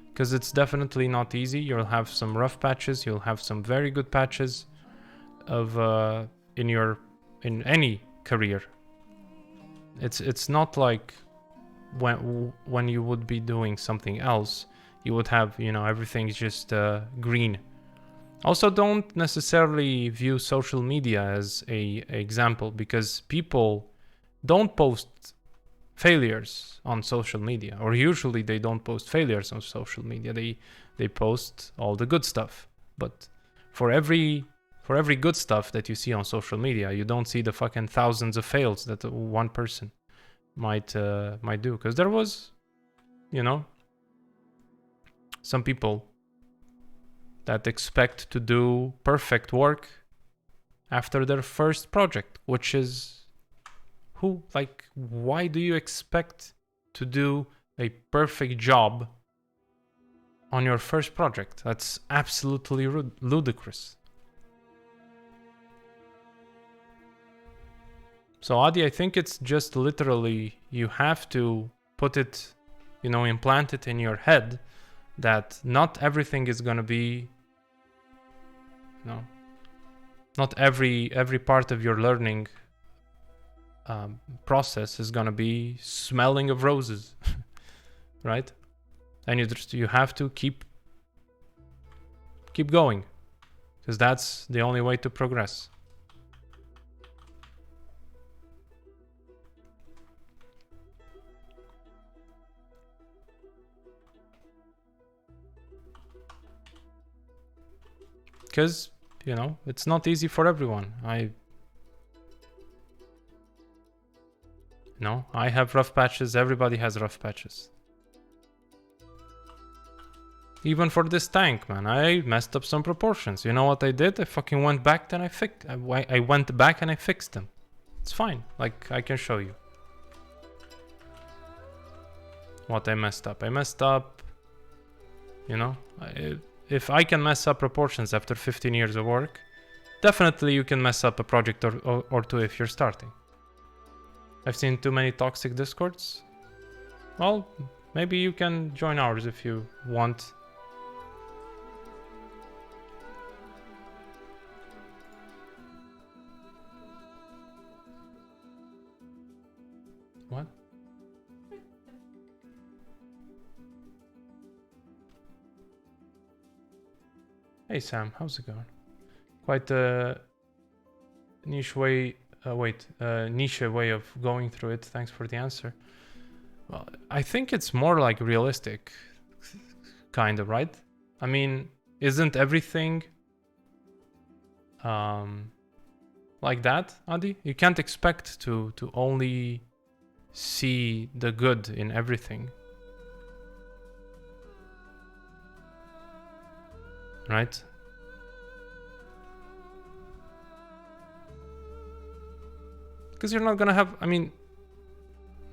because it's definitely not easy. You'll have some rough patches, you'll have some very good patches of in any career. It's not like when you would be doing something else, you would have, you know, everything's just green. Also, don't necessarily view social media as a example, because people don't post failures on social media, or usually they don't post failures on social media. They post all the good stuff. But for every good stuff that you see on social media, you don't see the fucking thousands of fails that one person might do. Because there was, you know, some people that expect to do perfect work after their first project, which is why do you expect to do a perfect job on your first project? That's absolutely ludicrous. So Adi, I think it's just literally you have to put it, you know, implant it in your head that not everything is gonna be, not every part of your learning process is gonna be smelling of roses, right? And you have to keep going, because that's the only way to progress. Because, you know, it's not easy for everyone. I have rough patches. Everybody has rough patches. Even for this tank, man, I messed up some proportions. You know what I did? I fucking went back, then I went back and I fixed them. It's fine. Like, I can show you what I messed up. I messed up, you know, if I can mess up proportions after 15 years of work, definitely you can mess up a project or two if you're starting. I've seen too many toxic discords. Well, maybe you can join ours if you want. What? Hey Sam, how's it going? Quite a niche way, niche way of going through it. Thanks for the answer. Well, I think it's more like realistic, kind of, right? I mean, isn't everything like that, Adi? You can't expect to only see the good in everything. Right? Because you're not gonna have, I mean,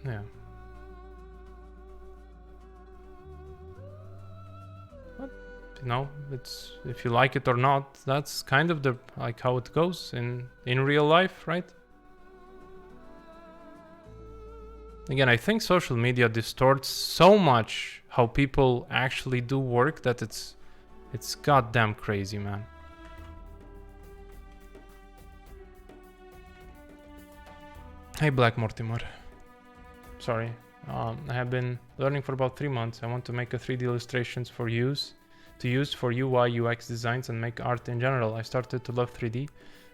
yeah. But, you know, it's, if you like it or not, that's kind of the, like how it goes in real life, right? Again, I think social media distorts so much how people actually do work that it's goddamn crazy, man. Hey, Black Mortimer. Sorry. I have been learning for about 3 months. I want to make a 3D illustrations for use for UI, UX designs and make art in general. I started to love 3D.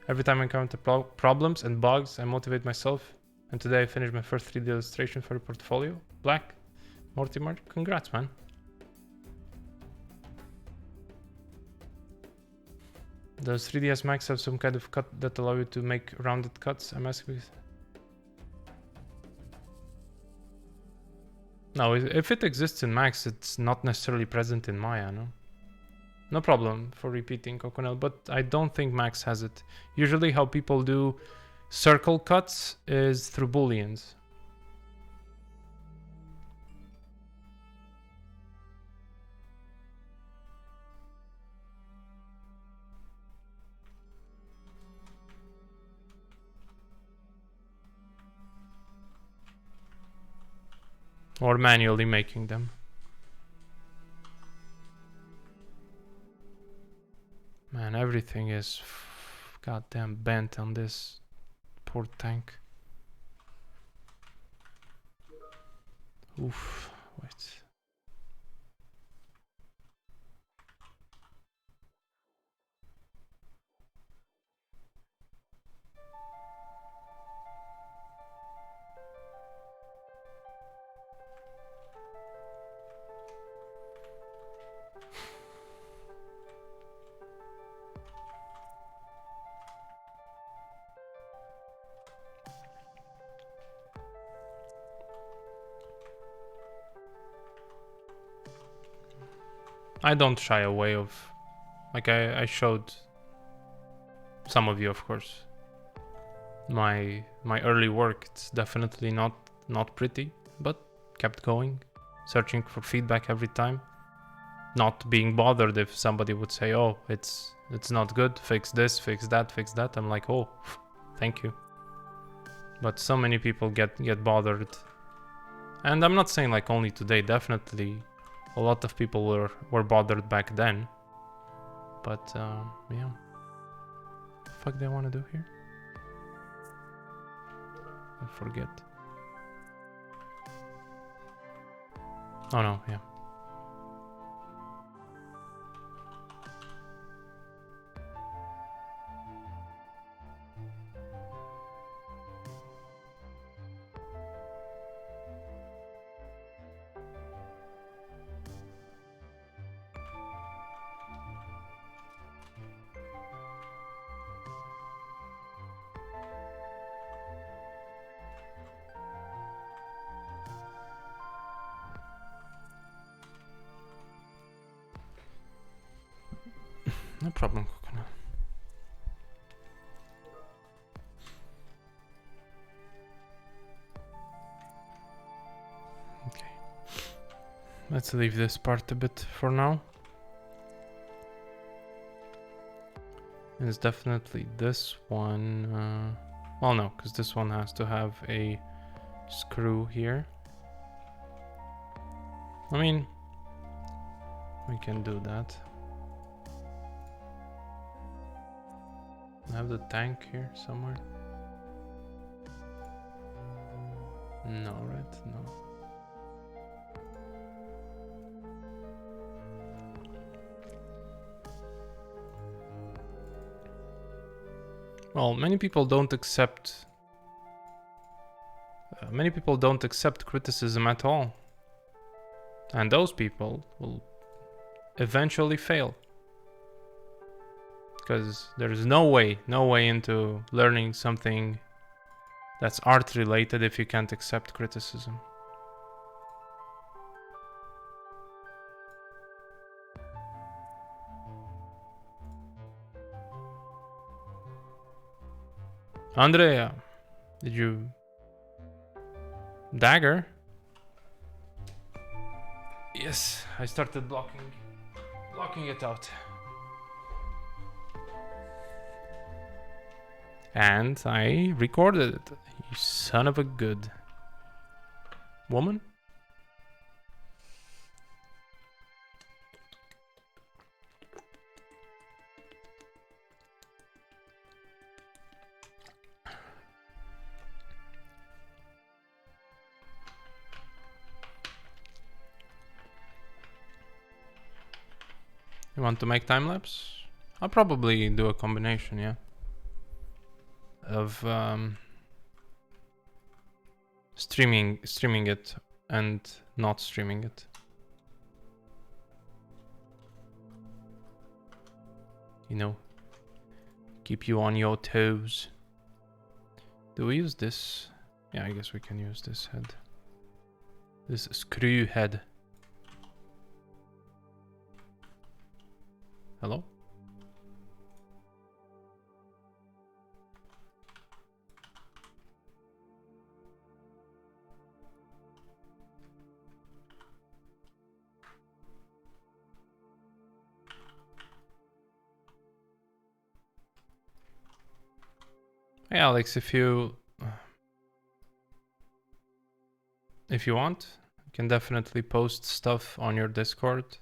Every time I encounter problems and bugs, I motivate myself. And today I finished my first 3D illustration for a portfolio. Black Mortimer, congrats, man. Does 3ds Max have some kind of cut that allow you to make rounded cuts? I'm asking. No, if it exists in Max, it's not necessarily present in Maya, no? No problem for repeating Coconut, but I don't think Max has it. Usually how people do circle cuts is through booleans. Or manually making them. Man, everything is goddamn bent on this poor tank. Oof, wait. I don't shy away of, like I showed some of you, of course, my early work. It's definitely not pretty, but kept going, searching for feedback every time, not being bothered if somebody would say, oh, it's not good, fix this, fix that, fix that. I'm like, oh, thank you. But so many people get bothered, and I'm not saying like only today. Definitely a lot of people were bothered back then, but yeah. What the fuck do I want to do here? I forget. Oh no, yeah. No problem, Coconut. Okay. Let's leave this part a bit for now. It's definitely this one. Well, no, because this one has to have a screw here. I mean, we can do that. I have the tank here somewhere. No, right? No. Well, many people don't accept criticism at all. And those people will eventually fail. Because there's no way into learning something that's art related if you can't accept criticism. Andrea, did you... Dagger? Yes, I started blocking it out. And I recorded it. You son of a good woman. You want to make time lapse? I'll probably do a combination, yeah, of streaming it and not streaming it. You know, keep you on your toes. Do we use this? Yeah, I guess we can use this head. This screw head. Hey Alex, if you want, you can definitely post stuff on your Discord.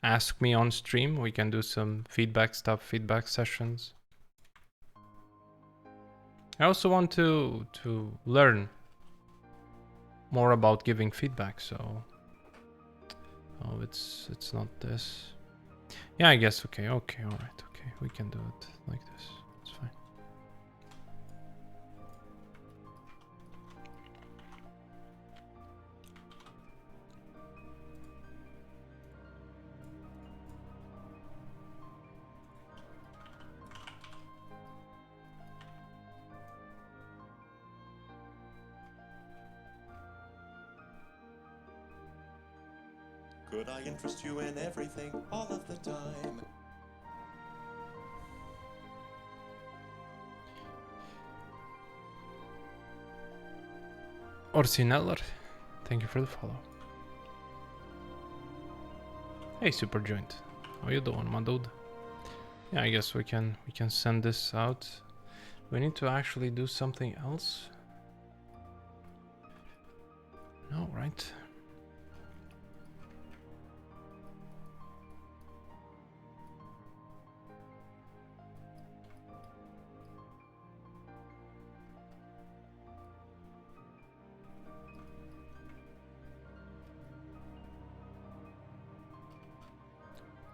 Ask me on stream. We can do some feedback stuff, feedback sessions. I also want to learn more about giving feedback, so oh, it's not this. Yeah, I guess okay, all right, okay. We can do it like this. It's fine. Could I interest you in everything all of the time? Orsineller, thank you for the follow. Hey, Super Joint, how you doing, my dude? Yeah, I guess we can send this out. We need to actually do something else. No, right?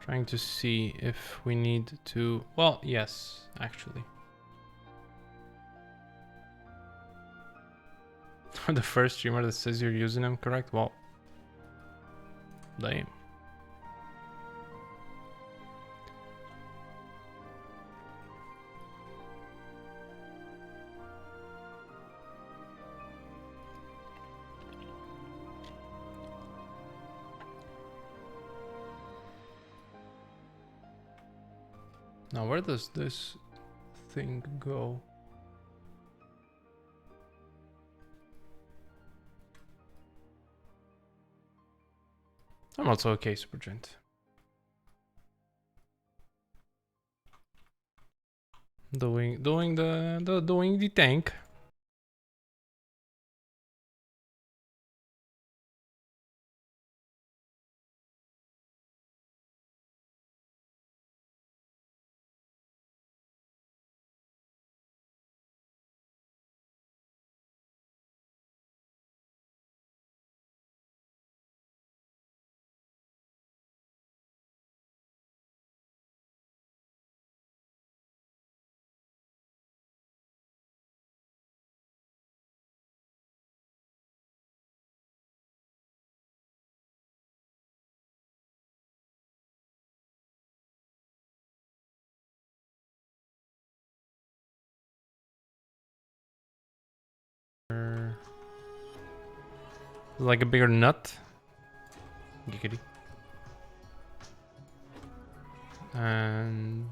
Trying to see if we need to... Well, yes, actually. The first streamer that says your username correct? Well, damn. Now, where does this thing go? I'm also okay, Super Gent. Doing the tank. Like a bigger nut. Giggity. And...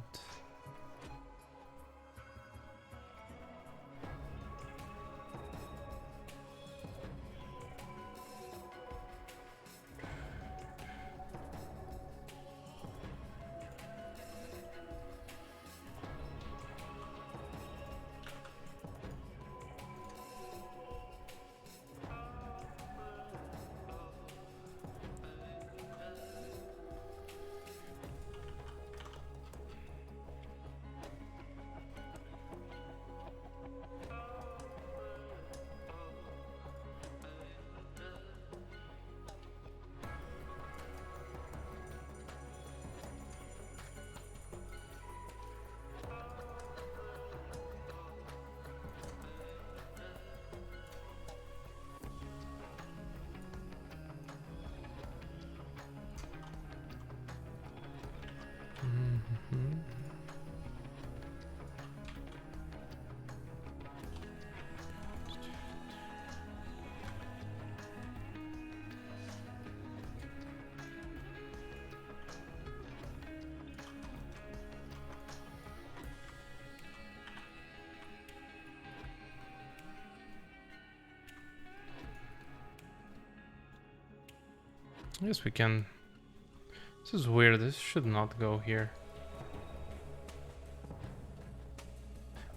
Yes, we can. This is weird. This should not go here.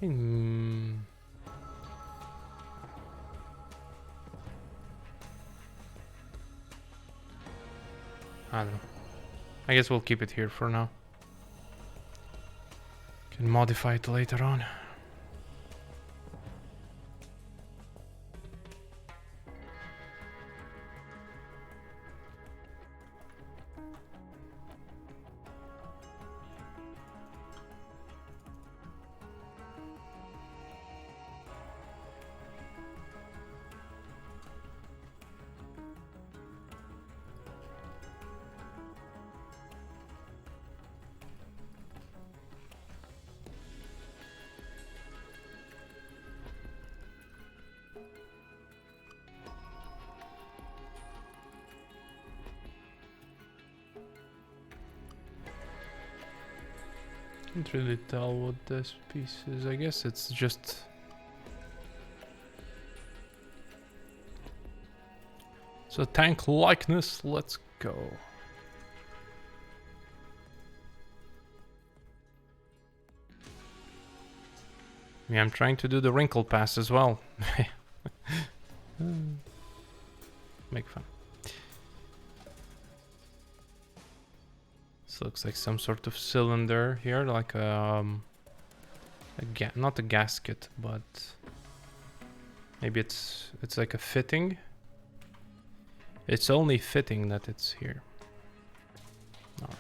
Hmm. I don't know. I guess we'll keep it here for now. Can modify it later on. Can't really tell what this piece is. I guess it's just... So tank likeness, let's go. Yeah, I'm trying to do the wrinkle pass as well. Make fun. This looks like some sort of cylinder here, like not a gasket, but maybe it's like a fitting. It's only fitting that it's here. All right.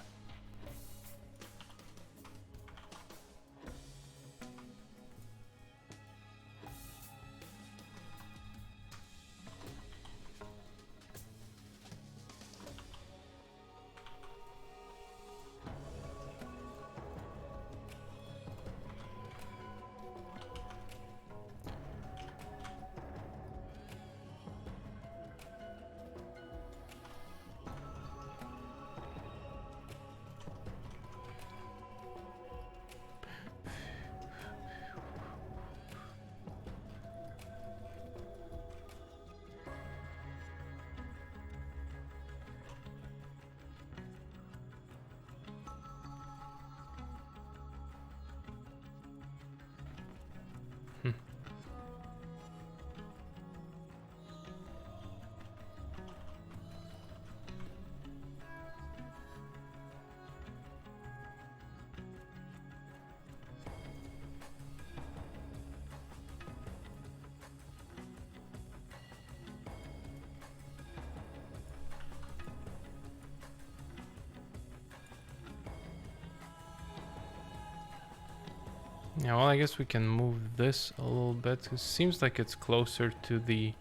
Yeah, well, I guess we can move this a little bit. It seems like it's closer to the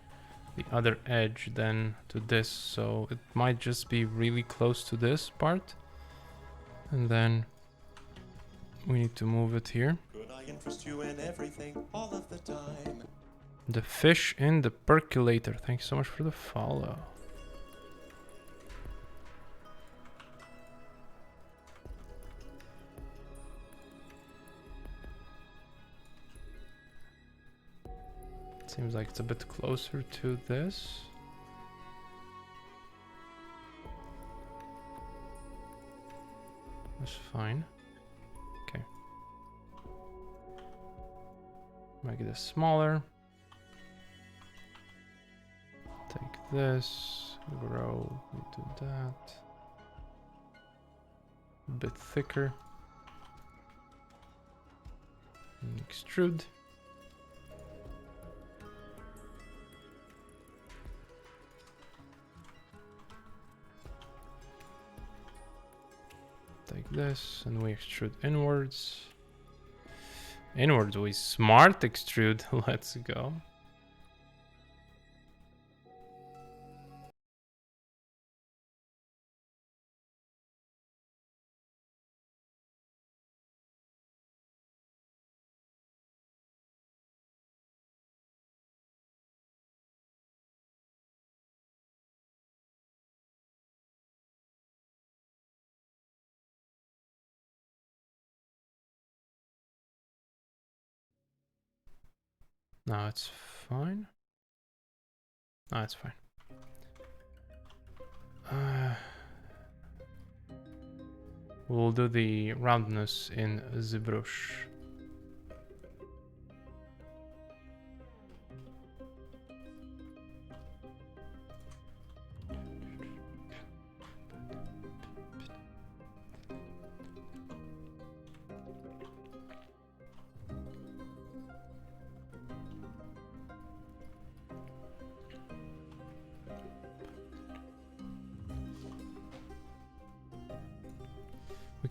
other edge than to this, so it might just be really close to this part. And then we need to move it here. Could I interest you in everything all of the time? The fish in the percolator. Thank you so much for the follow. Seems like it's a bit closer to this. That's fine. Okay. Make this smaller. Take this, grow into that. A bit thicker. And extrude. Take this and we extrude inwards. Inwards, we smart extrude. Let's go. No, it's fine. No, it's fine. We'll do the roundness in Zbrush.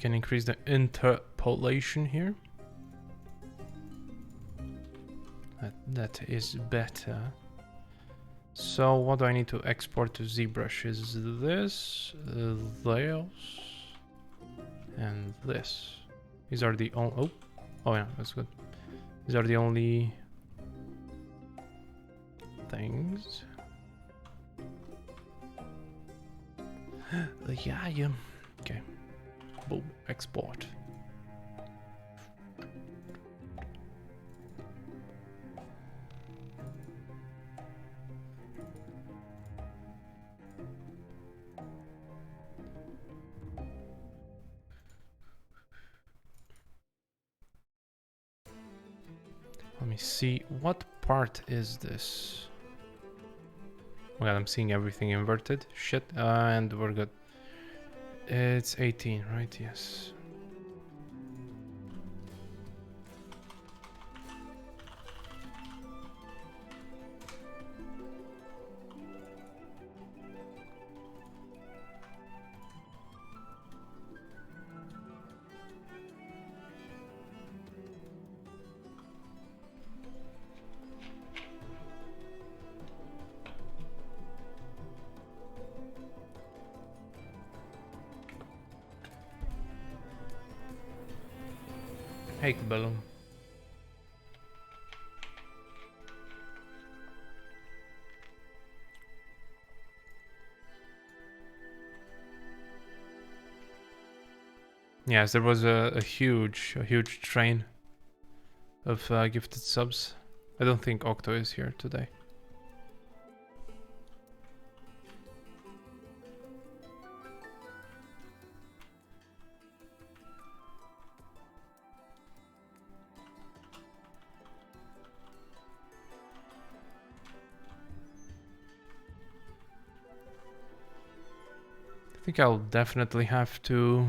can increase the interpolation here. That is better. So what do I need to export to Zbrush? Is this, this, and this. These are the only... Oh yeah, that's good. These are the only things. Yeah. Okay. Boom. Export. Let me see, what part is this? Well, I'm seeing everything inverted. Shit, and we're good. It's 18, right? Yes. Hey, balloon. Yes, there was a huge train of gifted subs. I don't think Octo is here today. I think I'll definitely have to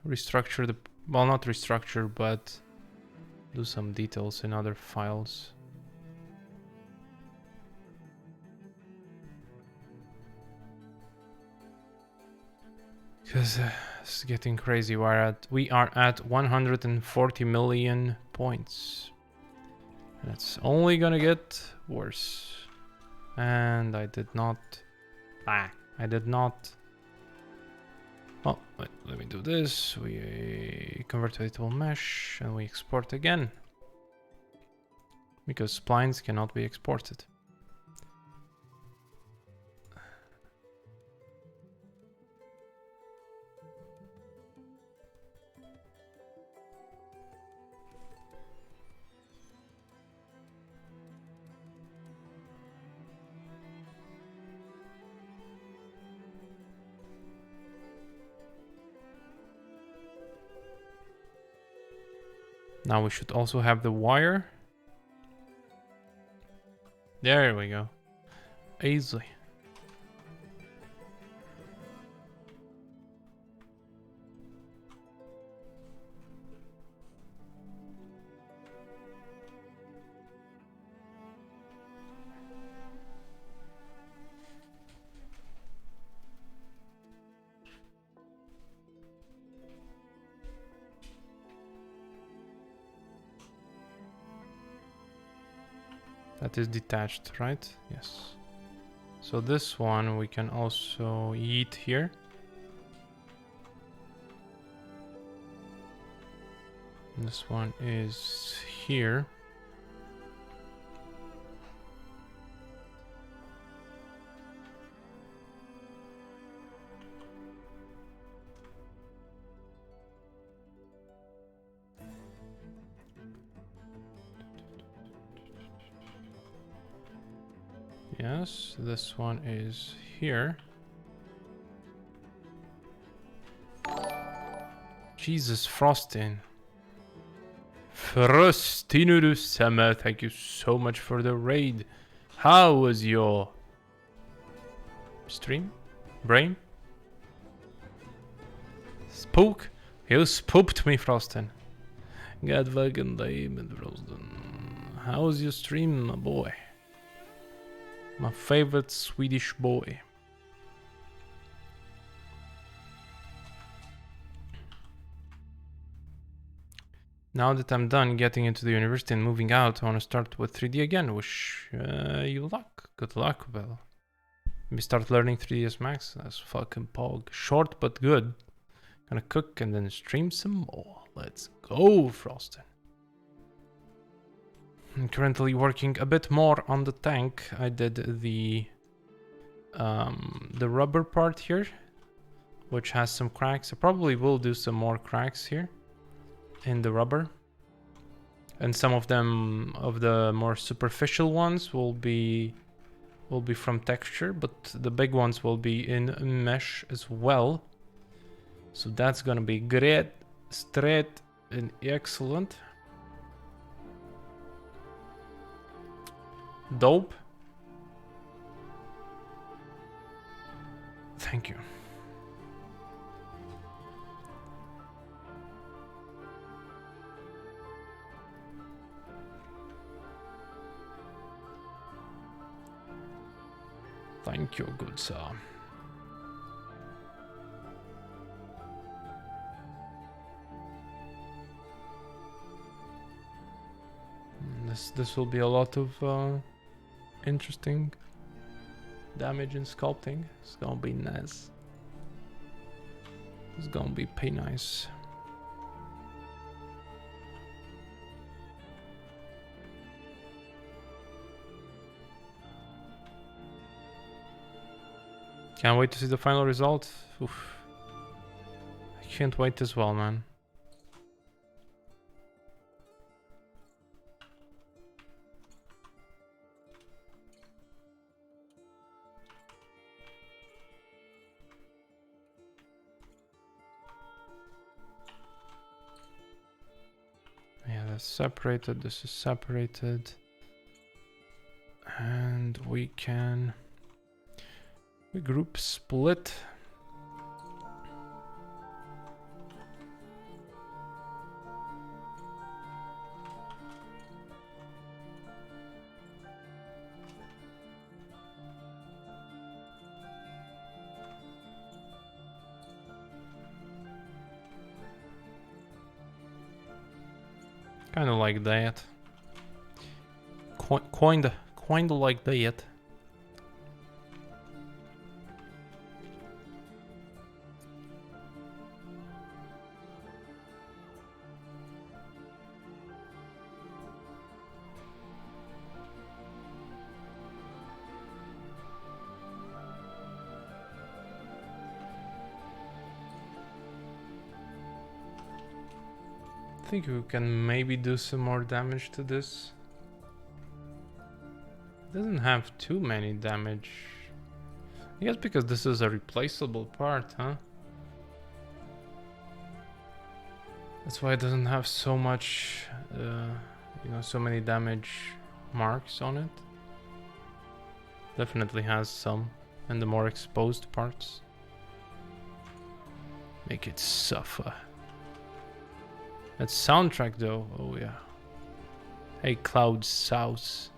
restructure the... Well, not restructure, but do some details in other files. Because it's getting crazy. We are at 140 million points. And it's only gonna get worse. And I did not... I did not... Oh, wait, let me do this. We convert to editable mesh and we export again. Because splines cannot be exported. Now we should also have the wire. There we go. Easily. That is detached, right? Yes. So this one we can also eat here. This one is here. Yes, this one is here. Jesus, Frostin. Frostinurus Summer, thank you so much for the raid. How was your stream? Brain? Spook? You spooked me, Frostin. God fucking damn, Frostin. How was your stream, my boy? My favorite Swedish boy. Now that I'm done getting into the university and moving out, I want to start with 3D again. Wish you luck. Good luck, Bella. Maybe start learning 3ds Max. That's fucking pog. Short but good. Gonna cook and then stream some more. Let's go, Frostin. I'm currently working a bit more on the tank. I did the rubber part here, which has some cracks. I probably will do some more cracks here in the rubber. And some of them, of the more superficial ones, will be from texture, but the big ones will be in mesh as well. So that's gonna be great, straight, and excellent. Dope. Thank you. Thank you, good sir. This will be a lot of interesting damage in sculpting. It's gonna be nice. It's gonna be pretty nice. Can't wait to see the final result. Oof. I can't wait as well, man. Yeah, that's separated. This is separated. And we can... We group split. Kind of like that. Kinda like that. I think we can maybe do some more damage to this. It doesn't have too many damage. I guess because this is a replaceable part, huh? That's why it doesn't have so much, you know, so many damage marks on it. Definitely has some in the more exposed parts. Make it suffer. That soundtrack though, oh yeah. Hey Cloud South.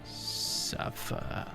Suffer.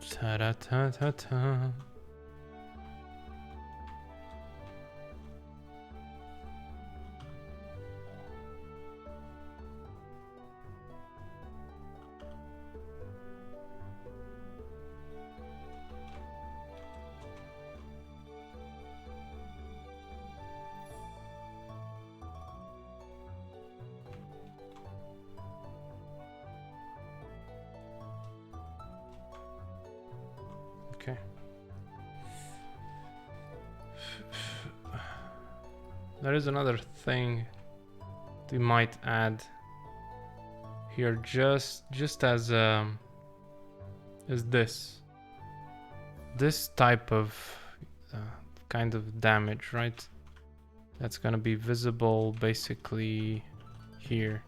Ta-da-ta-ta-ta. Okay. There is another thing we might add here just as this type of kind of damage, right? That's gonna be visible basically here.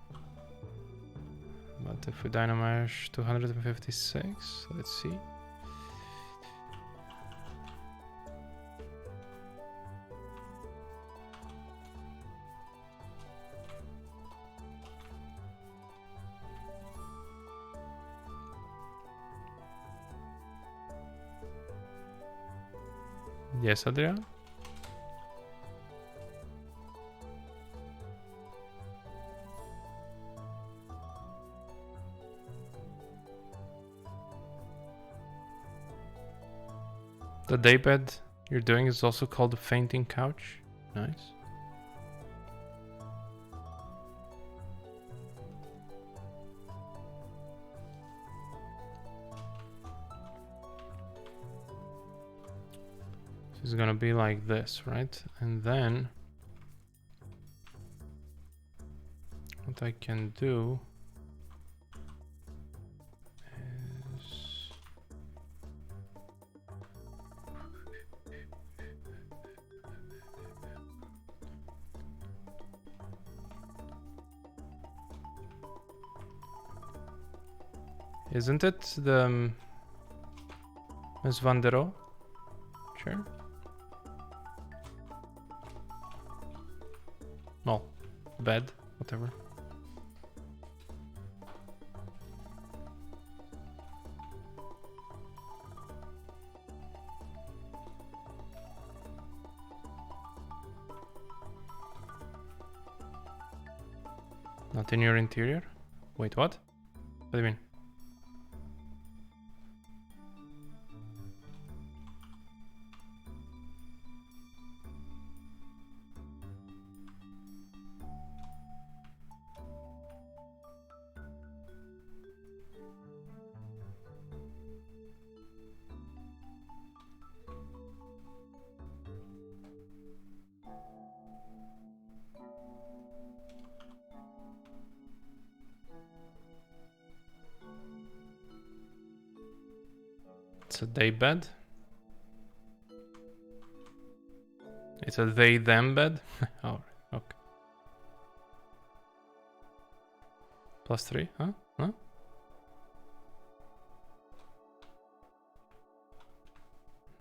But if we Dynamash 256, let's see. Yes, Adrian? The daybed you're doing is also called the fainting couch. Nice. This is gonna be like this, right? And then what I can do is isn't it the Miss Van der Rohe? Sure. No, bed, whatever. Not in your interior? Wait, what? What do you mean? It's a day bed. It's a they them bed. Oh, okay. +3, huh? Huh?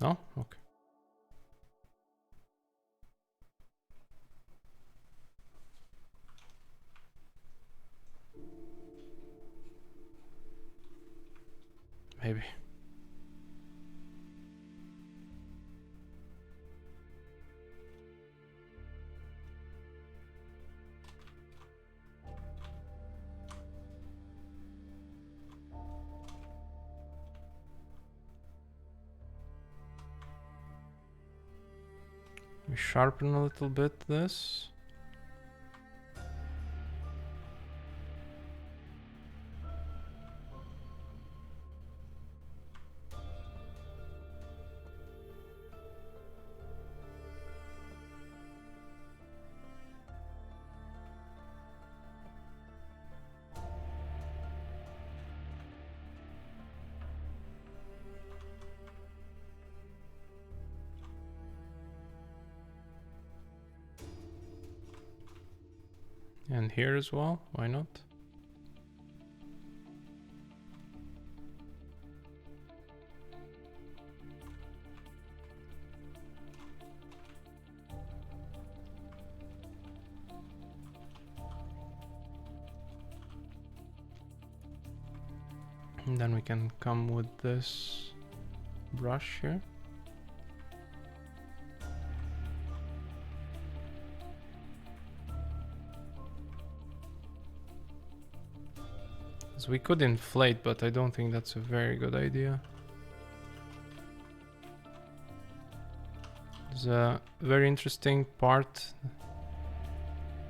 No? Okay. Maybe. We sharpen a little bit this. And here as well, why not? And then we can come with this brush here. So we could inflate, but I don't think that's a very good idea. There's a very interesting part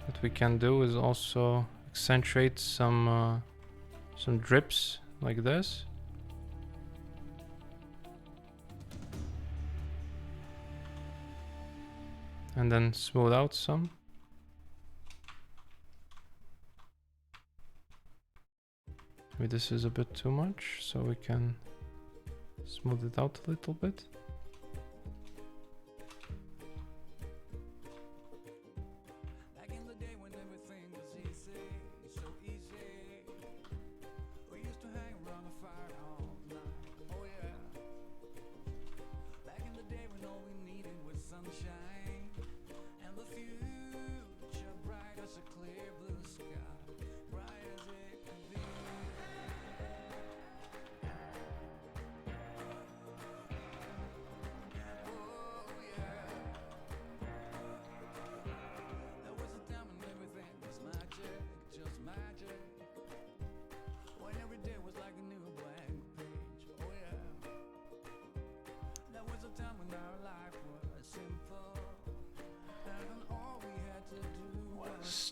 that we can do is also accentuate some drips like this. And then smooth out some. Maybe this is a bit too much, so we can smooth it out a little bit.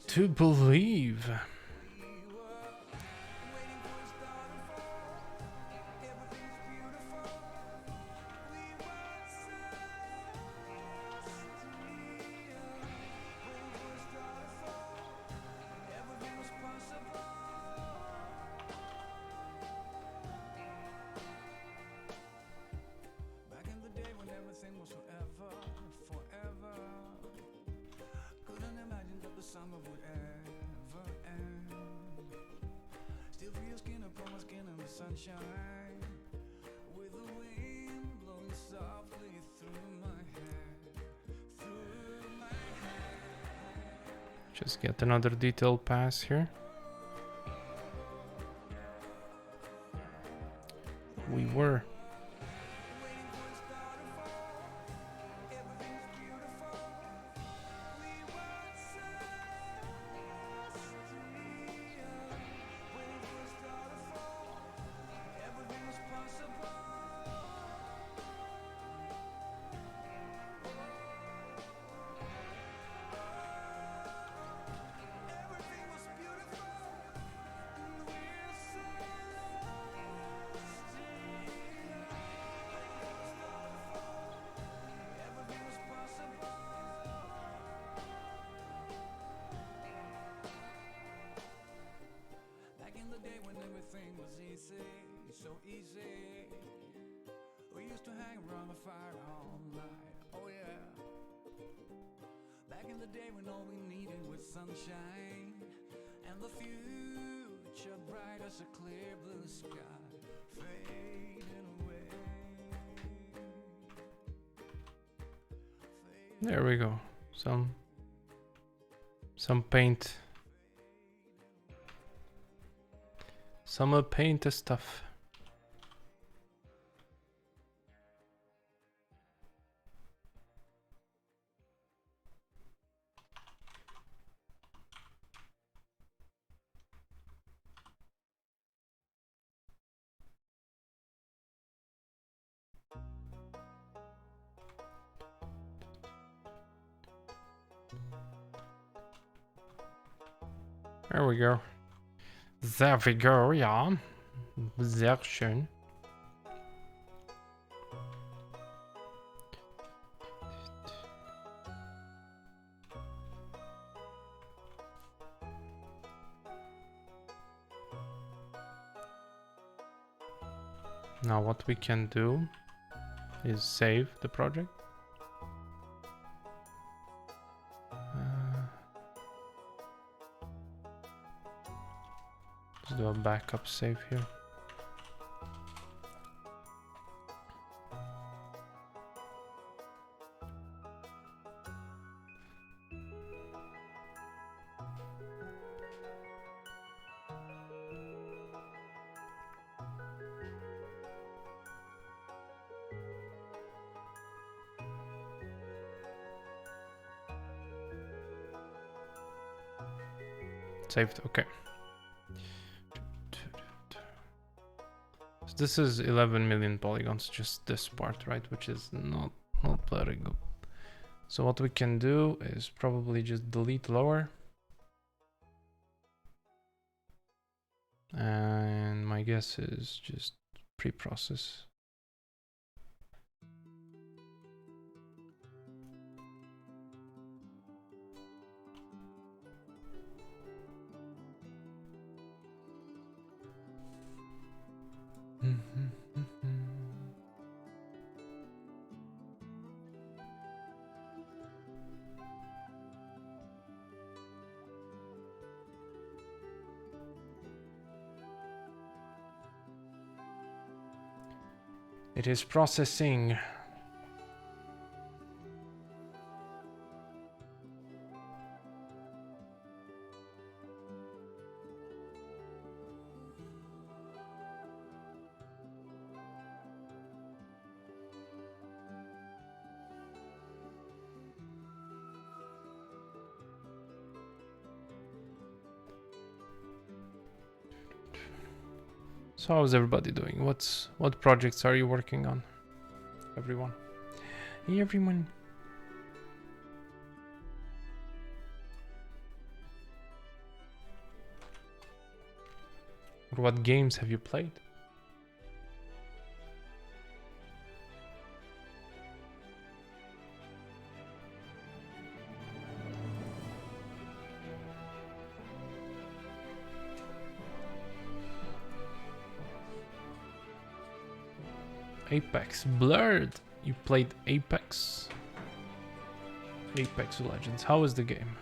To believe. Just get another detail pass here. We were. There we go. Some paint. Some paint stuff. There we go. There we go, ja. Sehr schön. Now what we can do is save the project. Let's do a backup save here. Saved, okay. So this is 11 million polygons, just this part, right? Which is not very good. So what we can do is probably just delete lower. And my guess is just pre-process. It is processing. So how's everybody doing? What projects are you working on? Everyone. Hey everyone. Or what games have you played? Apex Blurred. You played Apex? Apex Legends. How is the game?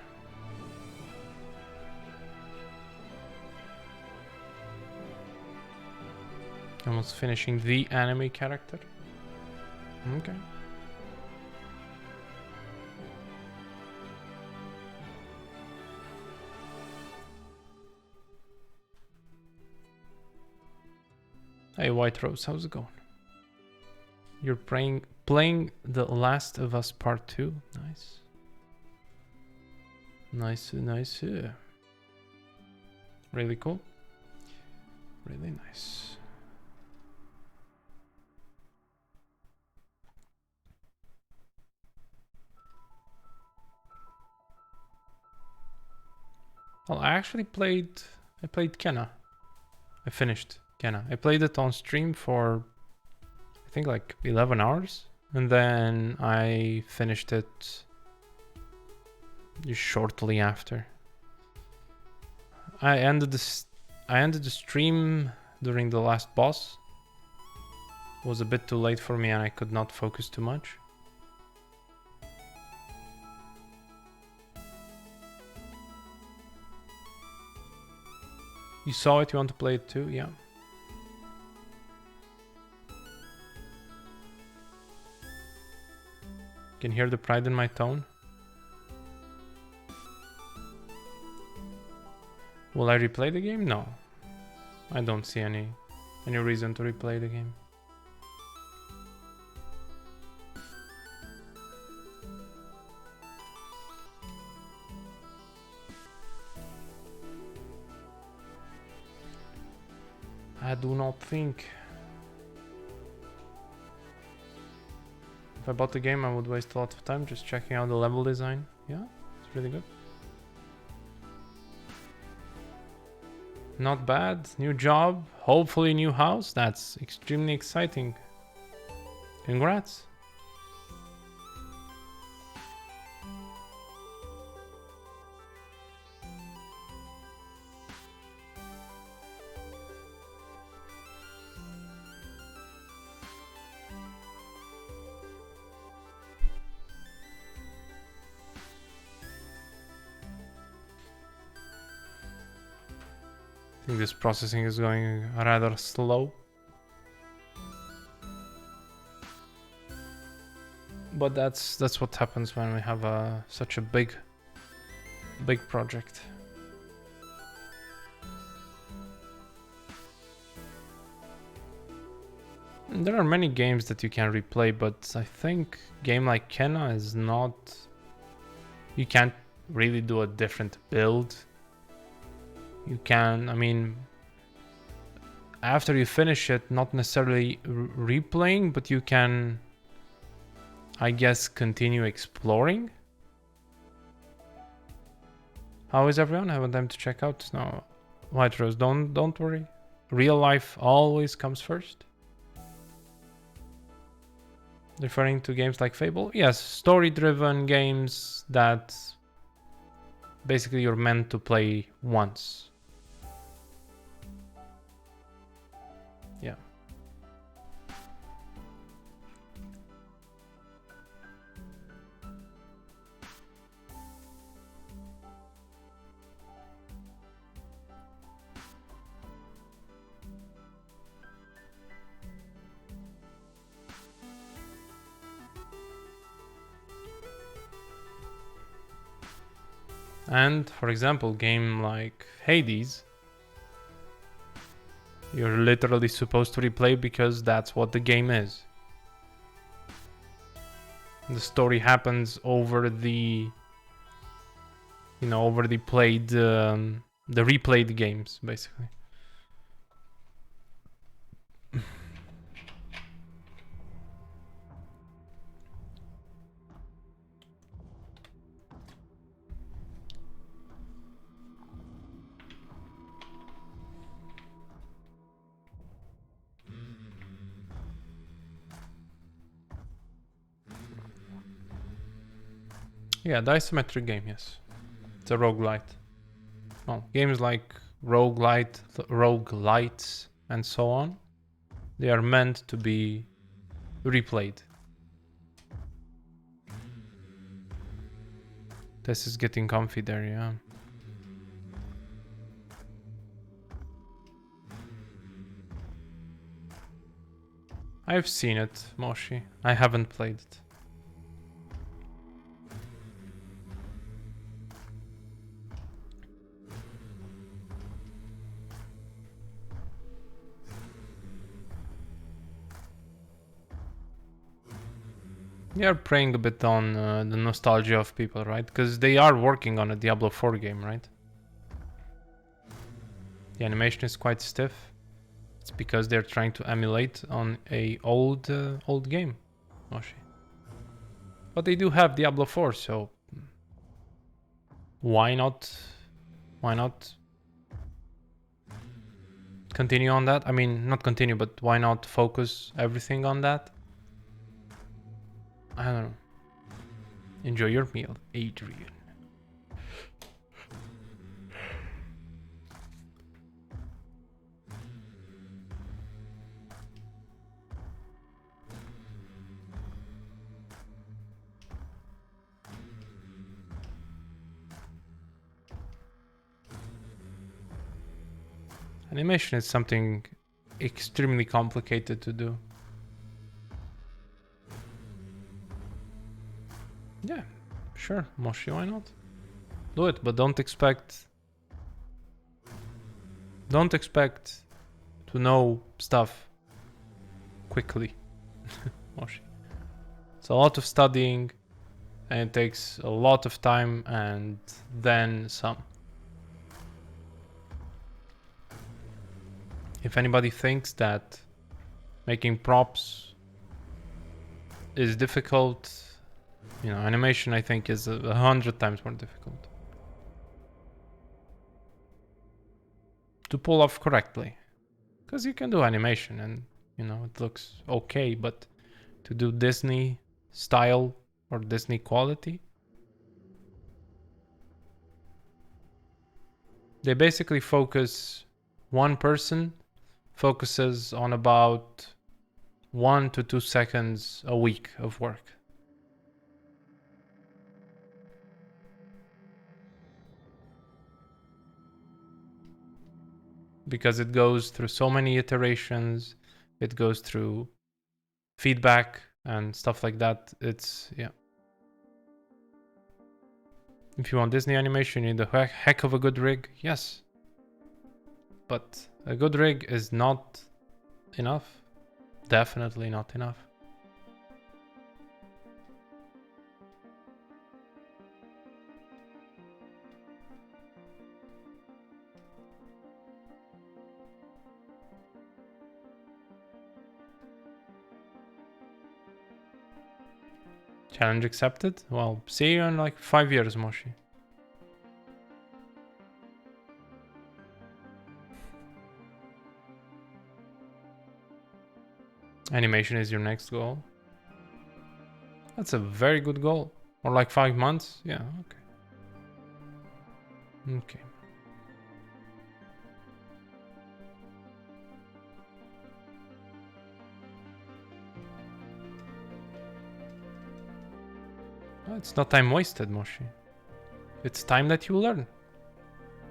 Almost finishing the anime character. Okay. Hey White Rose, how's it going? You're playing The Last of Us Part 2. Nice. Nice. Really cool. Really nice. Well, I played Kenna. I finished Kenna. I played it on stream for I think like 11 hours, and then I finished it just shortly after. I ended the stream during the last boss. It was a bit too late for me and I could not focus too much. You saw it, you want to play it too? Yeah. Can hear the pride in my tone. Will I replay the game? No. I don't see any reason to replay the game. I do not think. If I bought the game, I would waste a lot of time just checking out the level design. Yeah, it's really good. Not bad. New job, hopefully new house. That's extremely exciting. Congrats. I think this processing is going rather slow. But that's what happens when we have such a big project. And there are many games that you can replay, but I think game like Kenna is not. You can't really do a different build. You can, I mean, after you finish it, not necessarily replaying, but you can, I guess, continue exploring. How is everyone? I haven't time to check out. No, White Rose, don't worry. Real life always comes first. Referring to games like Fable? Yes, story-driven games that basically you're meant to play once. Yeah. And for example, game like Hades, you're literally supposed to replay because that's what the game is. The story happens over the, you know, over the played, the replayed games, basically. Yeah, the isometric game, yes. It's a roguelite. Well, games like roguelites, and so on, they are meant to be replayed. This is getting comfy there, yeah. I've seen it, Moshi. I haven't played it. They are preying a bit on the nostalgia of people, right? Because they are working on a Diablo 4 game, right? The animation is quite stiff. It's because they're trying to emulate on a old game, Moshi. But they do have Diablo 4, so why not continue on that? I mean, not continue, but why not focus everything on that? I don't know. Enjoy your meal, Adrian. Animation is something extremely complicated to do. Yeah, sure, Moshi, why not? Do it, but don't expect to know stuff quickly, Moshi. It's a lot of studying, and it takes a lot of time, and then some. If anybody thinks that making props is difficult, you know, animation I think is 100 times more difficult to pull off correctly. Because you can do animation and, you know, it looks okay, but to do Disney style or Disney quality, they basically one person focuses on about 1 to 2 seconds a week of work. Because it goes through so many iterations, it goes through feedback and stuff like that. It's, yeah. If you want Disney animation, you need a heck of a good rig, yes. But a good rig is not enough. Definitely not enough. Challenge accepted? Well, see you in like 5 years, Moshi. Animation is your next goal. That's a very good goal. Or like 5 months? Yeah, okay. Okay. It's not time wasted, Moshi. It's time that you learn.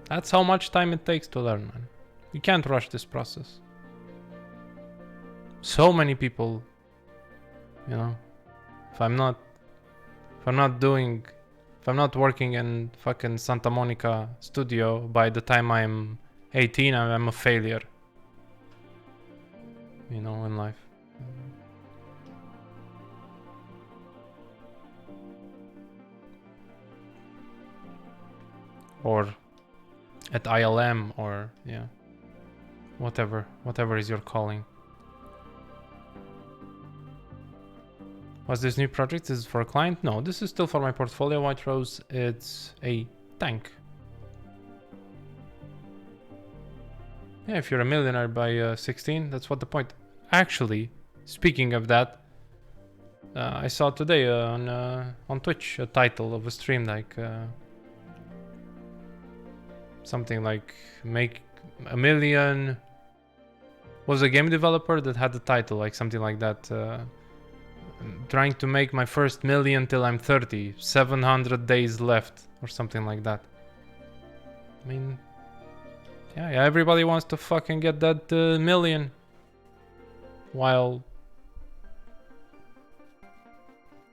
That's how much time it takes to learn, man. You can't rush this process. So many people, you know, if I'm not If I'm not working in fucking Santa Monica studio by the time I'm 18, I'm a failure. You know, in life. Or at ILM, or yeah, whatever is your calling. What's this new project? Is it for a client? No, this is still for my portfolio, White Rose. It's a tank. Yeah, if you're a millionaire by 16, that's what the point. Actually, speaking of that, I saw today on Twitch a title of a stream like something like make a million. Was a game developer that had the title like something like that. Trying to make my first million till I'm 30, 700 days left or something like that. I mean, yeah, everybody wants to fucking get that million, while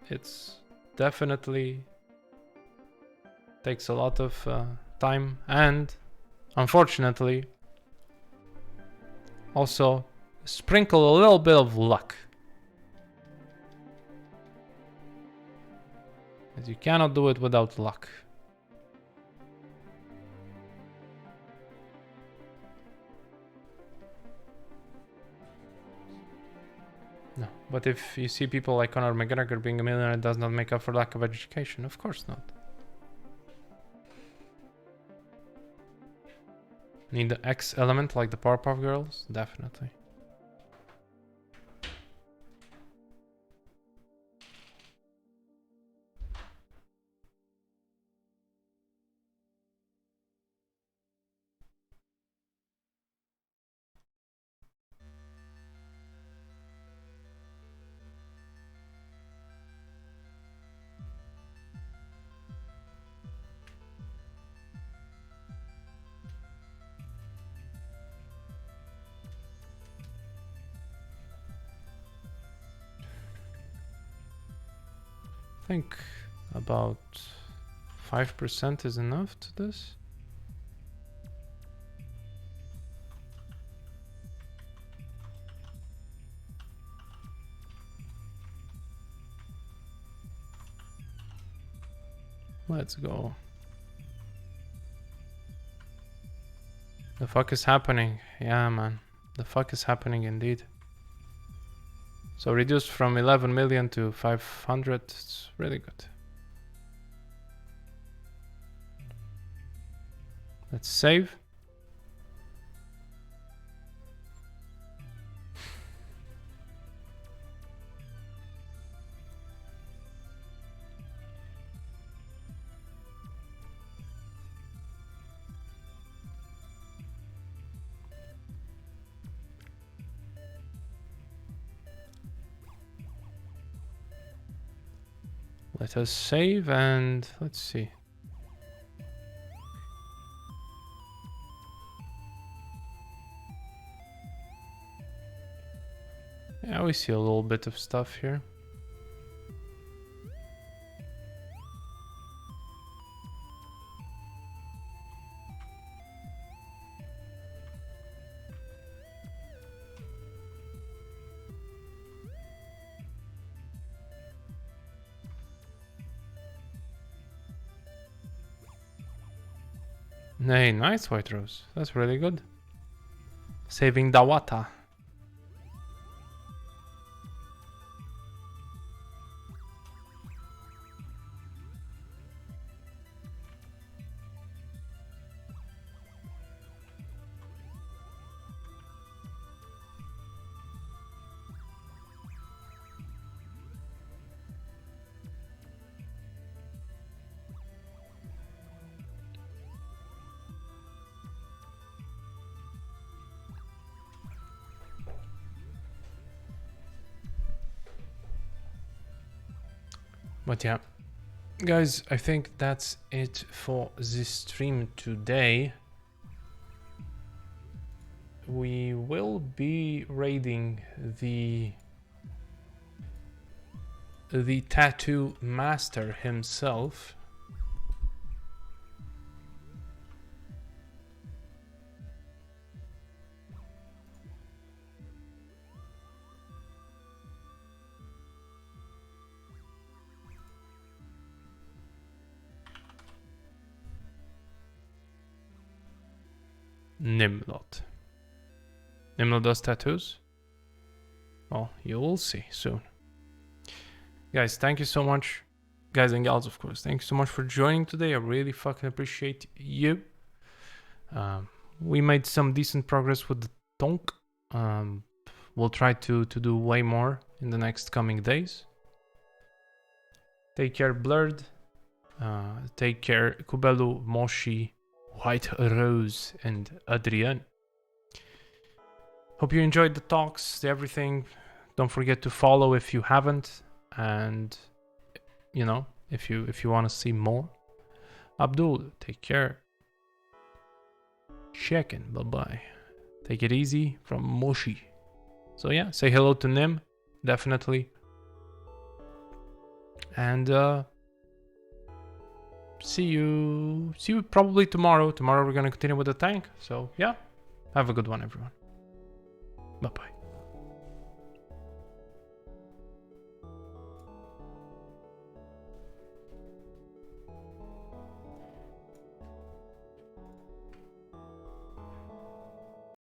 it's definitely takes a lot of time and unfortunately also sprinkle a little bit of luck. As you cannot do it without luck. No, but if you see people like Conor McGregor being a millionaire, it does not make up for lack of education. Of course not. Need the X element like the Powerpuff Girls? Definitely. I think about 5% is enough to this. Let's go. The fuck is happening? Yeah, man. The fuck is happening indeed. So reduced from 11 million to 500. It's really good. Let's save. Let us save and let's see. Yeah, we see a little bit of stuff here. Hey, nice, White Rose. That's really good. Saving Dawata. But yeah, guys, I think that's it for this stream today. We will be raiding the tattoo master himself Nimlot. Nimlot does tattoos? Well, you will see soon. Guys, thank you so much. Guys and gals, of course. Thank you so much for joining today. I really fucking appreciate you. We made some decent progress with the Tonk. We'll try to do way more in the next coming days. Take care, Blurred. Take care, Kubelu, Moshi, White Rose, and Adrian. Hope you enjoyed the talks, everything. Don't forget to follow if you haven't, and you know, if you want to see more. Abdul, take care. Checking, bye bye. Take it easy from Moshi. So yeah, say hello to Nim, definitely. And see you probably tomorrow. Tomorrow we're gonna continue with the tank. So yeah, have a good one, everyone. Bye bye.